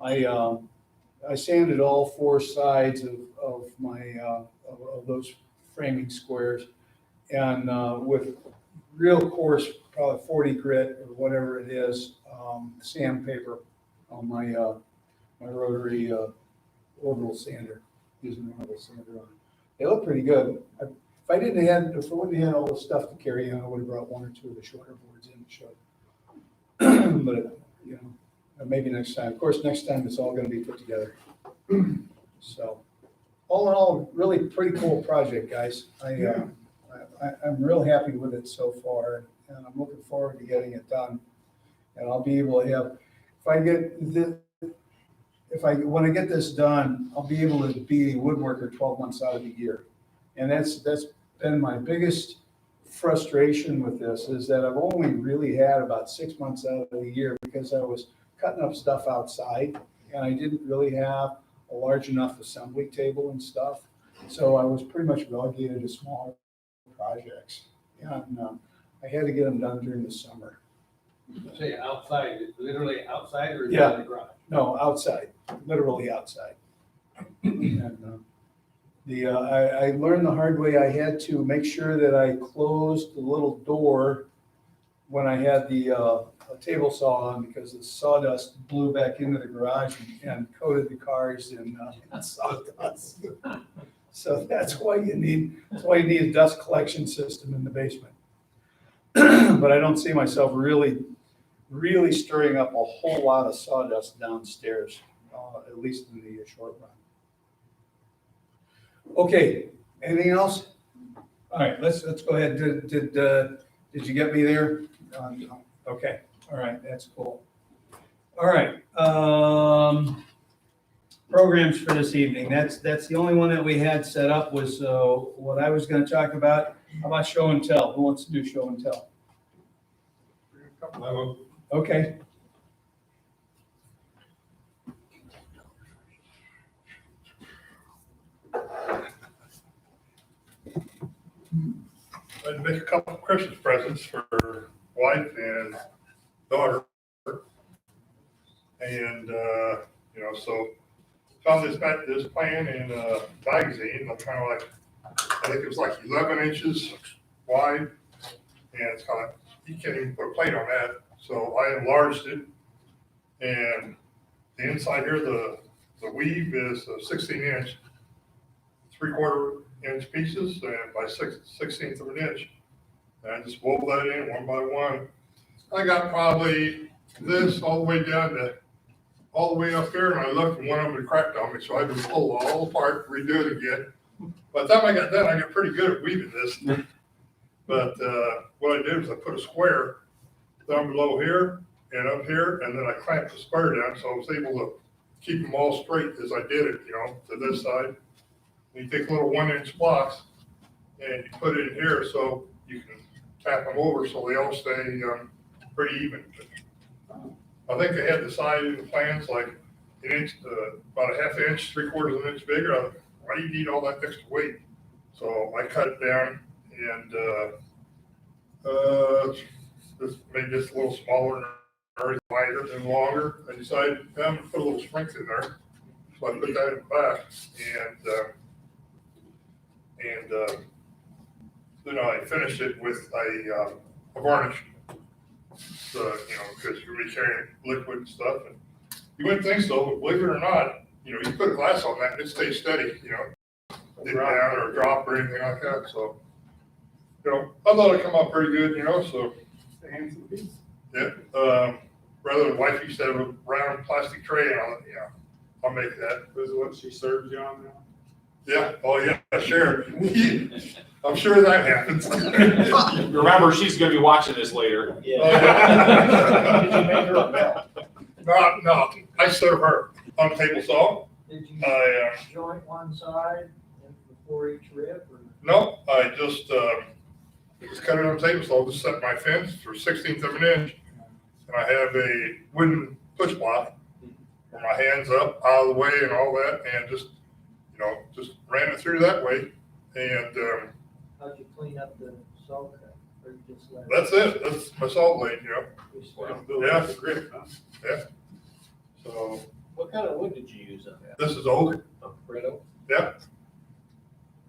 I I sanded all four sides of my, of those framing squares. And with real coarse, probably 40 grit or whatever it is, sandpaper on my, my rotary orbital sander, using an orbital sander on it. They look pretty good. If I wouldn't have had all the stuff to carry in, I would have brought one or two of the shorter boards in to show. But, you know, maybe next time. Of course, next time it's all gonna be put together. So, all in all, really pretty cool project, guys. I'm real happy with it so far, and I'm looking forward to getting it done. And I'll be able to have, when I get this done, I'll be able to be a woodworker 12 months out of the year. And that's been my biggest frustration with this, is that I've only really had about 6 months out of the year because I was cutting up stuff outside, and I didn't really have a large enough assembly table and stuff. So I was pretty much relegated to smaller projects. And I had to get them done during the summer. Say outside, literally outside or in Yeah. the garage? No, outside, literally outside. And, I learned the hard way. I had to make sure that I closed the little door when I had the table saw on, because the sawdust blew back into the garage and coated the cars in sawdust. So that's why you need a dust collection system in the basement. But I don't see myself really stirring up a whole lot of sawdust downstairs, at least in the short run. Okay, anything else? All right, let's go ahead. Did you get me there? Okay, all right, that's cool. All right, programs for this evening. That's the only one that we had set up was what I was going to talk about. How about show and tell? Who wants to do show and tell? Okay. I'd make a couple of Christmas presents for wife and daughter. And, so found this plan in a magazine, kind of like, I think it was like 11 inches wide. And it's kind of, you can't even put a plate on that. So I enlarged it. And the inside here, the weave is a 16-inch, 3/4 inch pieces and by 16th of an inch. And I just wove that in one by one. I got probably this all the way all the way up here, and I looked and one of them had cracked on me, so I had to pull it all apart, redo it again. By the time I got done, I got pretty good at weaving this. But what I did was I put a square down below here and up here, and then I clamped the square down, so I was able to keep them all straight as I did it, to this side. And you take little 1-inch blocks and you put it in here so you can tap them over so they all stay pretty even. I think they had the side in the plans like an inch, about a 1/2 inch, 3/4 of an inch bigger. Why do you need all that extra weight? So I cut it down and just made this a little smaller and wider and longer. I decided I'm going to put a little strength in there. So I put that in the back and then I finished it with a varnish. So, because you're going to be carrying liquid and stuff. And you wouldn't think so, but believe it or not, you put a glass on that and it stays steady, didn't down or drop or anything like that. So, I thought it'd come out pretty good, so. It's a handsome piece. Yeah, rather than wife used to have a round plastic tray and I'll make that. This is what she serves you on now? Yeah, oh yeah, sure. I'm sure that happens. Remember, she's gonna be watching this later. Did you make her a bell? No, I serve her on table saw. Did you I, joint one side and before each rib or? no, I just cut it on table saw, just set my fence for 16th of an inch. And I have a wooden push block for my hands up, out of the way and all that, and just ran it through that way. And How'd you clean up the saw cut? Or you just let it? that's it. That's my saw blade, Just- Yeah. Grip, huh? So, What kind of wood did you use on that? This is oak, Red oak? yep.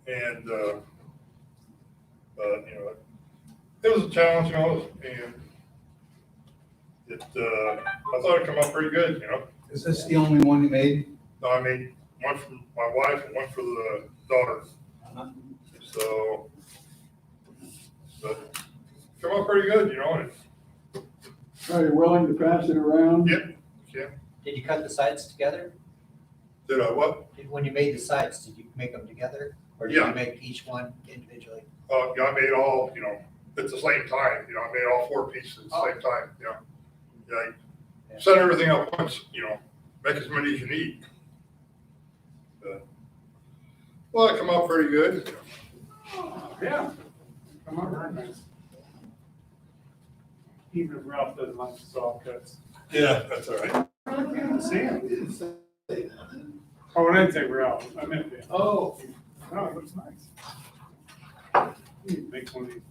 And, but, it was a challenge, and it, I thought it'd come out pretty good, Is this the only one you made? No, I made one for my wife and one for the daughter. So, but come out pretty good, and Are you willing to pass it around? Yep. Did you cut the sides together? did I what? When you made the sides, did you make them together? Or did Yeah. you make each one individually? Yeah, I made all, at the same time, I made all 4 pieces at the same time, Yeah, Yeah. set everything up once, make as many as you need. Well, it come out pretty good. Yeah. Come on, very nice. Even if Ralph doesn't like the saw cuts. Yeah, that's all right. I can't see him. Oh, I didn't say Ralph, I meant him. Oh. No, it looks nice. You can make one of these.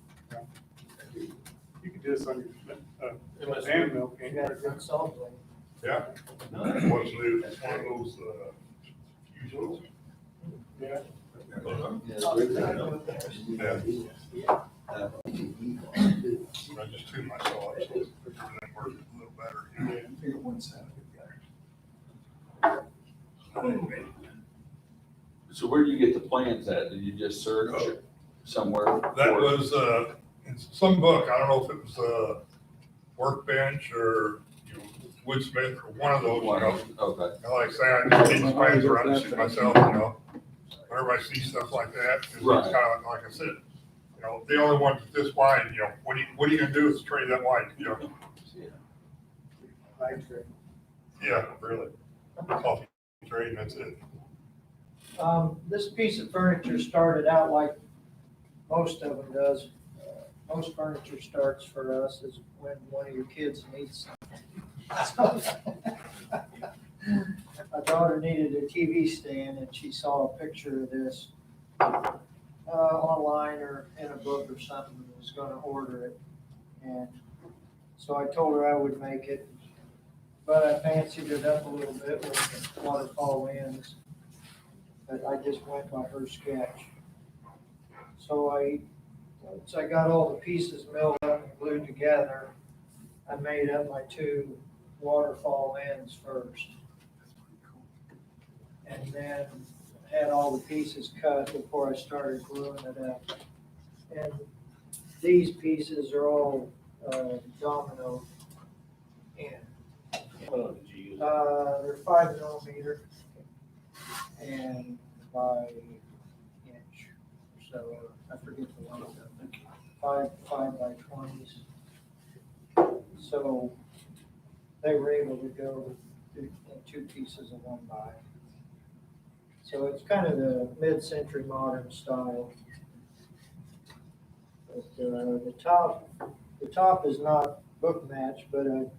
You could do this on your, hand mill, You can't got a you? good saw blade. Yeah. What's new, one of those, usual. Yeah. I just tuned myself up, so it works a little better. Figure one side So where do you get the plans at? Did you just search somewhere? That was, in some book, I don't know if it was Workbench or, Woodsmith or one of those, Okay. And like I say, I just keep my plans around and see myself, Whenever I see stuff like that, it's kind Right. of like I said, the only one that's this wide, what are you gonna do is trade that wide, Yeah, really. Coffee trade, and that's it. This piece of furniture started out like most of them does. Most furniture starts for us is when one of your kids needs something. My daughter needed a TV stand and she saw a picture of this online or in a book or something and was gonna order it. And so I told her I would make it, but I fancied it up a little bit with the waterfall ends. But I just went by her sketch. So once I got all the pieces milled up and glued together, I made up my 2 waterfall ends first. And then had all the pieces cut before I started gluing it up. And these pieces are all domino in. What did you use? They're 5mm and by inch. So I forget the one of them. 5 by 20s. So they were able to go in 2 pieces of 1 by. So it's kind of the mid-century modern style. But the top is not book match, but I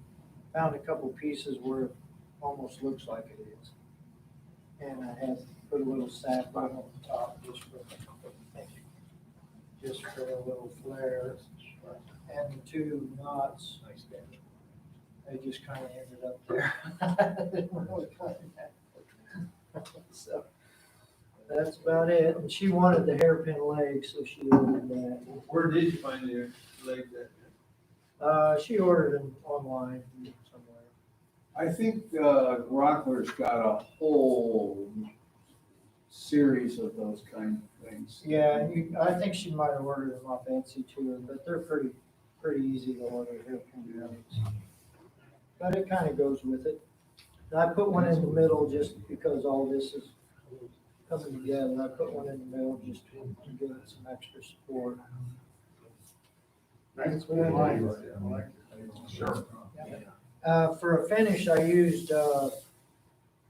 found a couple pieces where it almost looks like it is. And I had put a little sapling on the top just for a little flare. And the 2 knots, they just kind of ended up there. Didn't really cut it. So that's about it. And she wanted the hairpin leg, so she ordered that. Where did you find the legs at? She ordered them online somewhere. I think Rockler's got a whole series of those kind of things. Yeah, I think she might have ordered them off Etsy too, but they're pretty easy to order hairpin legs. But it kind of goes with it. And I put one in the middle just because all this is coming together. I put one in the middle just to give it some extra support. Nice. Sure. For a finish, I used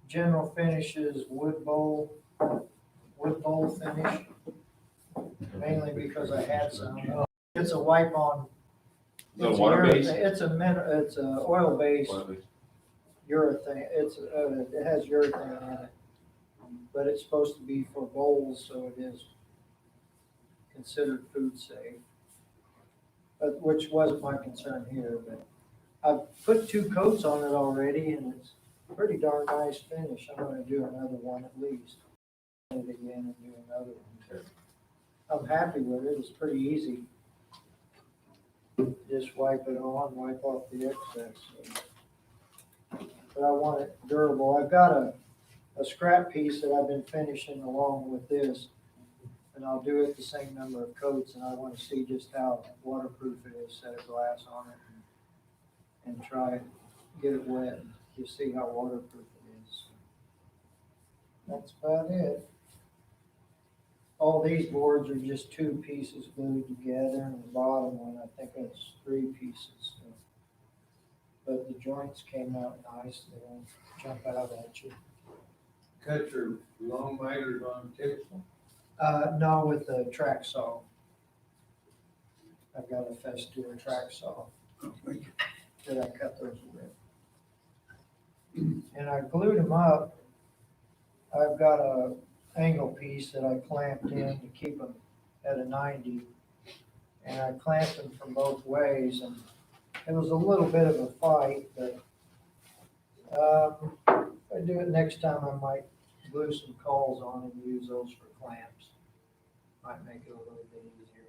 General Finishes wood bowl finish, mainly because I had some. It's a wipe-on. Is it water-based? It's a oil-based urethane. It has urethane in it, but it's supposed to be for bowls, so it is considered food safe. But which wasn't my concern here, but I've put 2 coats on it already and it's pretty darn nice finish. I'm gonna do another one at least. And again and do another one. I'm happy with it. It's pretty easy. Just wipe it on, wipe off the excess. But I want it durable. I've got a scrap piece that I've been finishing along with this. And I'll do it the same number of coats, and I want to see just how waterproof it is, set a glass on it, and try it, get it wet, and just see how waterproof it is. That's about it. All these boards are just 2 pieces glued together, and the bottom one, I think it's 3 pieces. So. But the joints came out nice, they don't jump out at you. Cut your long miters on a table saw? No, with the track saw. I've got a Festool track saw that I cut those with. And I glued them up. I've got a angle piece that I clamped in to keep them at a 90. And I clamped them from both ways, and it was a little bit of a fight, but if I do it next time, I might glue some cawls on and use those for clamps. Might make it a little bit easier.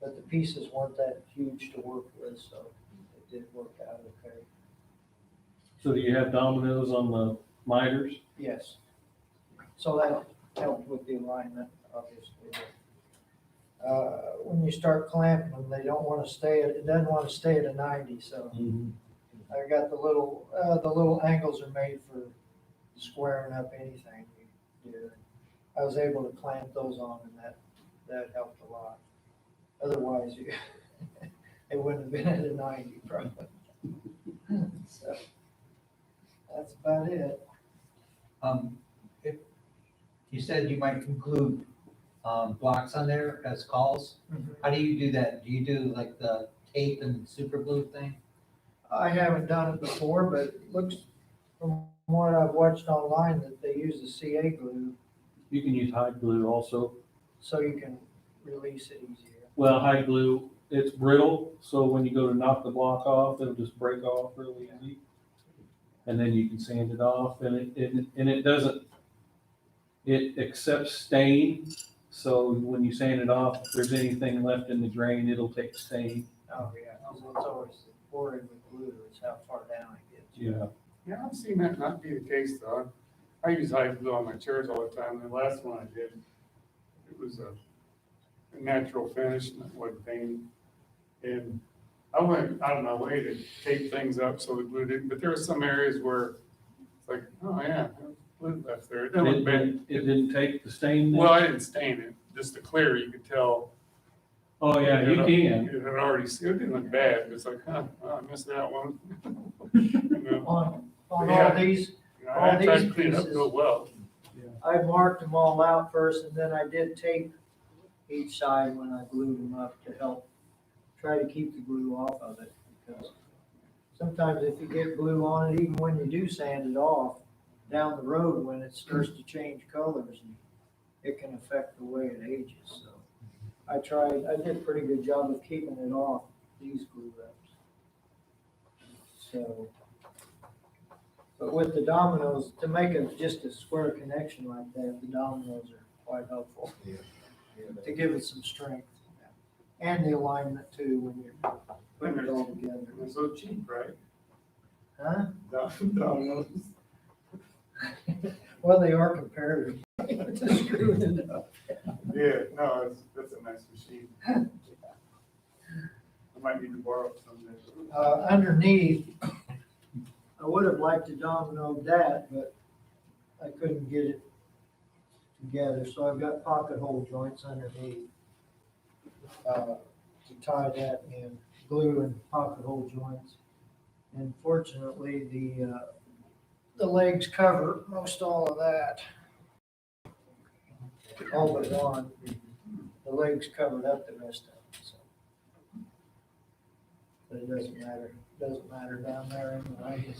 But the pieces weren't that huge to work with, so it did work out okay. So do you have dominoes on the miters? Yes. So that helped with the alignment, obviously. When you start clamping them, they don't want to stay at, it doesn't want to stay at a 90, so I got the little angles are made for squaring up anything you do. I was able to clamp those on, and that helped a lot. Otherwise, it wouldn't have been at a 90 probably. So that's about it. If you said you might include blocks on there as calls. How do you do that? Do you do like the tape and super glue thing? I haven't done it before, but it looks from what I've watched online that they use the CA glue You can use hide glue also. so you can release it easier. Well, hide glue, it's brittle, so when you go to knock the block off, it'll just break off really easy. And then you can sand it off, and it doesn't, it accepts stain. So when you sand it off, if there's anything left in the grain, it'll take stain. Oh, yeah, it's always worried with glue, is how far down it gets. Yeah. Yeah, I've seen that not be the case though. I use hide glue on my chairs all the time. The last one I did, it was a natural finish and it wasn't painted. And I went out of my way to tape things up so the glue didn't, but there were some areas where it's like, oh yeah, there's glue left there. It didn't look bad. It didn't take the stain then? Well, I didn't stain it, just the clear, you could tell. Oh, yeah, you can. It had already, it didn't look bad. It's like, huh, oh, I missed that one. You know? On Yeah. all these, I tried these to clean it up pieces. real well. I marked them all out first, and then I did tape each side when I glued them up to help try to keep the glue off of it. Because sometimes if you get glue on it, even when you do sand it off, down the road when it starts to change colors, it can affect the way it ages. So I did a pretty good job of keeping it off these glue wraps. So, but with the dominoes, to make just a square connection like that, the dominoes are quite helpful to give it some strength. And the alignment too, when you're putting it all together. They're so cheap, right? Huh? Dominoes. Well, they are comparative to screwing it up. Yeah, no, that's a nice machine. I might need to borrow it someday. Underneath, I would have liked to domino that, but I couldn't get it together, so I've got pocket hole joints underneath to tie that in, glue and pocket hole joints. And fortunately, the legs cover most all of that. All but one. The legs covered up the rest of it, so. But it doesn't matter down there anyway.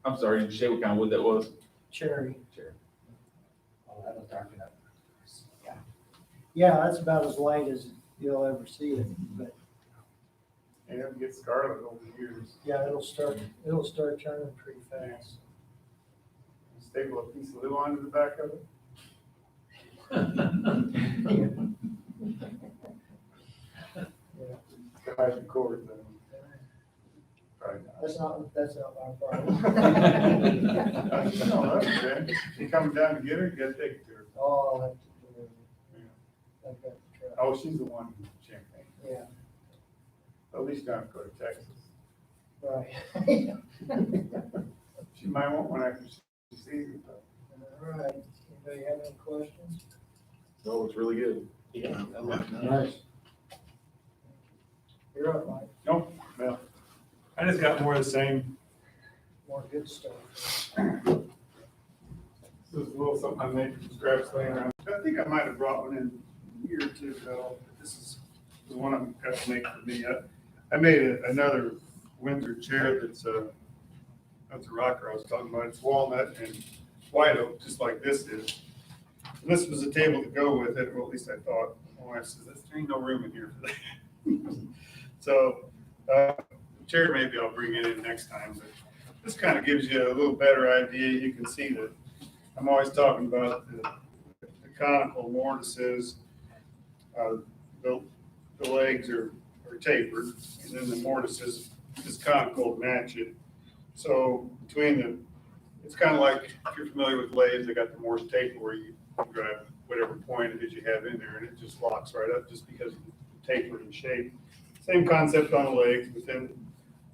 I'm sorry, did you say what kind of wood that was? Cherry. Oh, that'll darken up. Yeah, that's about as light as you'll ever see it, but And it'll get scarlet over the years. Yeah, it'll start turning pretty fast. Staple a piece of glue onto the back of it. Drive the cord though. Probably not. That's not my problem. No, that's okay. You coming down to get her, you gotta take it to her. Oh, I'll have to do it. Yeah. I've got to try. Oh, she's the one in Champaign. Yeah, At least don't go to Texas. right. She might want one after she sees it though. All right, anybody have any questions? No, it's really good. Yeah. Nice. You're up, Mike. Nope, well, I just got more of the same. More good stuff. This is a little something I made from scratch laying around. I think I might have brought one in a year or two ago. But this is the one I'm gonna make for me. I made another Windsor chair that's a rocker I was talking about. It's walnut and white oak, just like this is. And this was a table to go with it, or at least I thought. My wife says, there ain't no room in here for that. So, chair, maybe I'll bring it in next time, but this kind of gives you a little better idea. You can see that I'm always talking about the conical mortises. The legs are tapered, and then the mortise is conical to match it. So it's kind of like, if you're familiar with lathes, they got the Morse taper where you drive whatever point it is you have in there, and it just locks right up just because of the taper and shape. Same concept on the legs, but then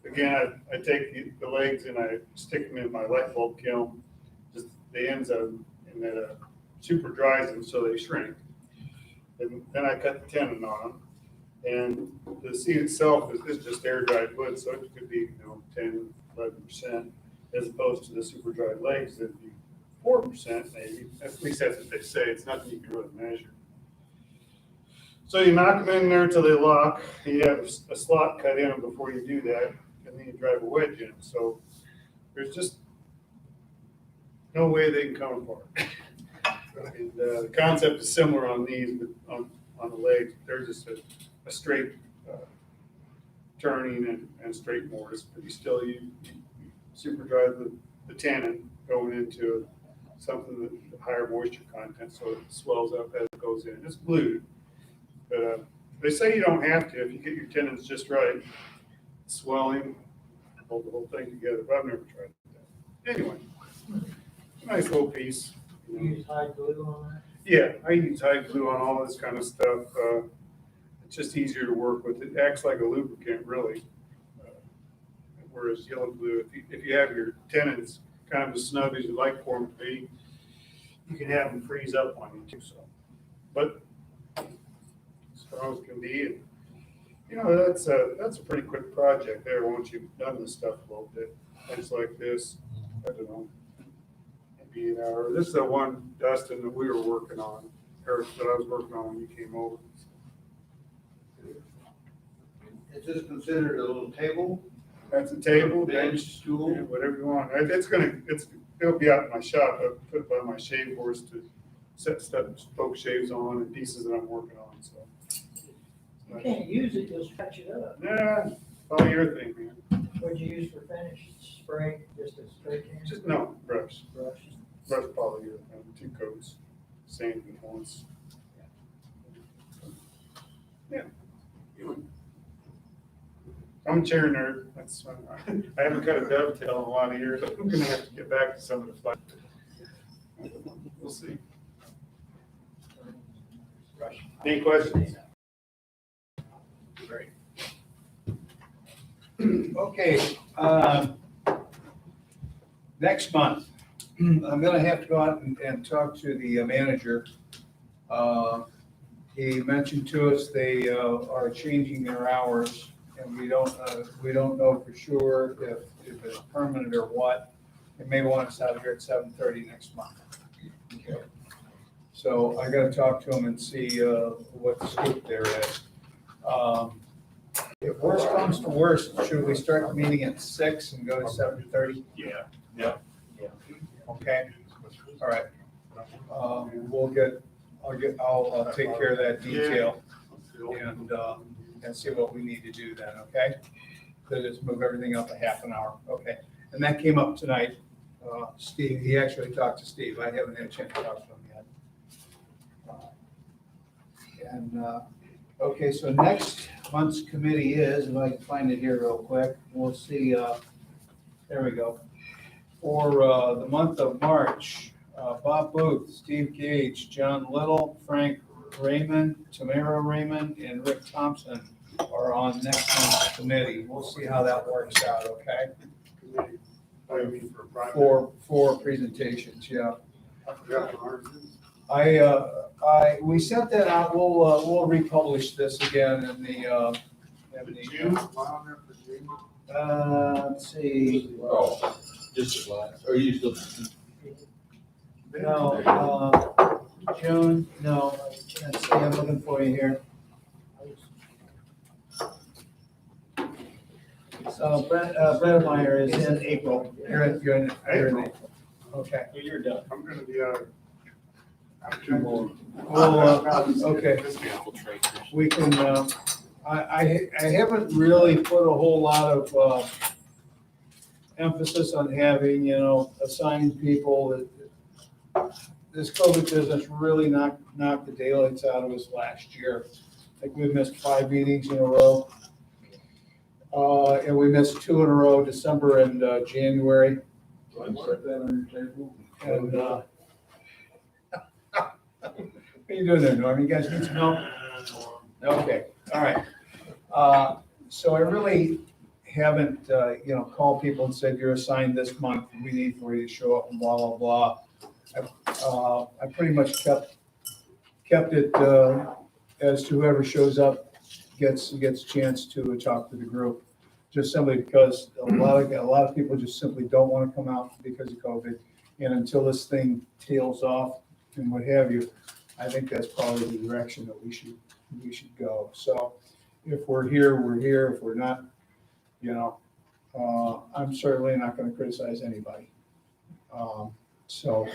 again, I take the legs and I stick them in my light bulb kiln, just the ends of them, and then super dries them so they shrink. And then I cut the tenon on them. And the seat itself is just air dried wood, so it could be 10, 11%, as opposed to the super dried legs that'd be 4% maybe. At least that's what they say. It's nothing you can really measure. So you knock them in there until they lock. You have a slot cut in them before you do that, and then you drive a wedge in. So there's just no way they can come apart. And the concept is similar on these, but on the legs, they're just a straight turning and straight mortise, but you still you super drive the tenon going into something with higher moisture content, so it swells up as it goes in. It's glued, but they say you don't have to if you get your tenons just right. Swelling, hold the whole thing together, but I've never tried that. Anyway, nice little piece. You use high glue on that? Yeah, I use hide glue on all this kind of stuff. It's just easier to work with. It acts like a lubricant, really. Whereas yellow glue, if you have your tenons kind of as snug as you like for them to be, you can have them freeze up on you too. So, but as strong as can be, and that's a pretty quick project there once you've done this stuff a little bit. Things like this, I don't know. Maybe an hour. This is the one, Dustin, that we were working on, or that I was working on when you came over. Is this considered a little table? That's a table, Bench, stool? yeah, whatever you want. It'll be out in my shop. I put it by my shave horse to set stuff, spoke shaves on and pieces that I'm working on, so. You can't use it, you'll scratch it up. Nah, polyurethane, man. What'd you use for finish? Spray, just a spray can? Just, no, brush Brush. polyurethane, 2 coats, sanded once. Yeah. I'm a chair nerd. That's I haven't cut a dovetail in a lot of years. I'm gonna have to get back to some of the fun. We'll see. Any questions? Great. Okay, next month, I'm gonna have to go out and talk to the manager. He mentioned to us they are changing their hours, and we don't know for sure if it's permanent or what. They may want us out here at 7:30 next month. Okay. So I gotta talk to him and see what the scoop there is. If worst comes to worst, should we start the meeting at 6 and go to 7:30? Yeah. Okay, all right. I'll take care of that detail. And and see what we need to do then, okay? So just move everything up a half an hour, okay? And that came up tonight. Steve, he actually talked to Steve. I haven't had a chance to talk to him yet. Okay, so next month's committee is, if I can find it here real quick, we'll see, there we go. For the month of March, Bob Booth, Steve Gage, John Little, Frank Raymond, Tamara Raymond, and Rick Thompson are on next month's committee. We'll see how that works out, okay? Committee, what do you mean for a project? For presentations, yeah. I forgot what ours is. We sent that out. We'll republish this again in the. June, am I on there for June? Let's see. Oh, just, are you still? No, June, no. Let's see, I'm looking for you here. So Brett Meyer is in April. You're in April. Okay. Well, you're done. I'm gonna be out. Well, okay. We can, I haven't really put a whole lot of emphasis on having, assigned people. This COVID business really knocked the daylights out of us last year. I think we missed 5 meetings in a row. And we missed 2 in a row, December and January. Put that on your table. And, what are you doing there, Norm? You guys need some help? Okay, all right. So I really haven't, called people and said, you're assigned this month, we need for you to show up and blah, blah, blah. I pretty much kept it as to whoever shows up gets a chance to talk to the group. Just simply because a lot of people just simply don't want to come out because of COVID. And until this thing tails off and what have you, I think that's probably the direction that we should go. So if we're here, we're here. If we're not, I'm certainly not going to criticize anybody. So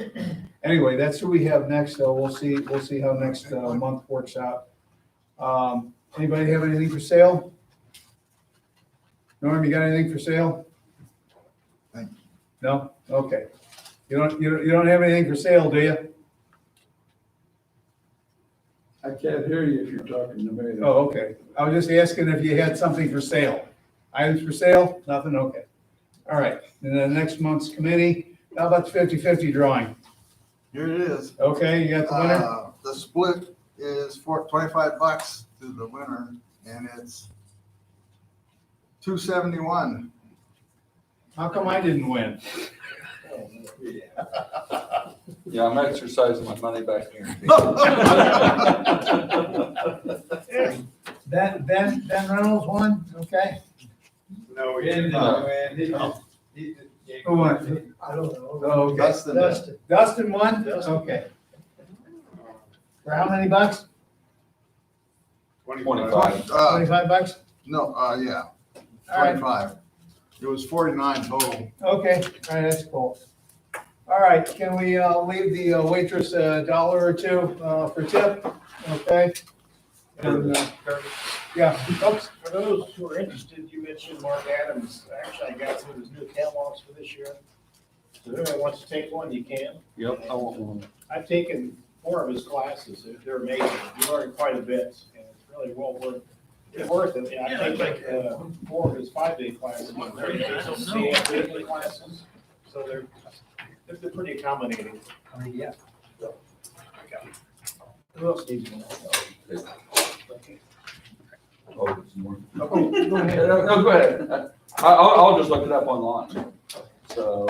anyway, that's who we have next. So we'll see how next month works out. Anybody have anything for sale? Norm, you got anything for sale? Thank you. No? Okay. You don't have anything for sale, do you? I can't hear you if you're talking to me. Oh, okay. I was just asking if you had something for sale. Items for sale? Nothing? Okay. All right. And then next month's committee, how about the 50-50 drawing? Here it is. Okay, you got the winner? The split is for $25 to the winner, and it's $271. How come I didn't win? Yeah, I'm exercising my money back here. Ben Reynolds won? Okay. No, we didn't. Who won? I don't know. Oh, okay. Dustin won? Okay. For how many bucks? 25. 25 bucks? No, yeah, All right. 25. It was 49 total. Okay, all right, that's cool. All right, can we leave the waitress $1 or $2 for tip? Okay. And, yeah, folks. For those who are interested, you mentioned Mark Adams. Actually, I got some of his new catalogs for this year. So if anyone wants to take one, you can. Yep, I want one. I've taken 4 of his classes. They're amazing. You learn quite a bit, and it's really well worth it. Yeah, I take 4 of his 5-day classes. CA classes. So they're pretty accommodating. Yeah. Who else needs one? Oh, go ahead. No, go ahead. I'll just look it up online. So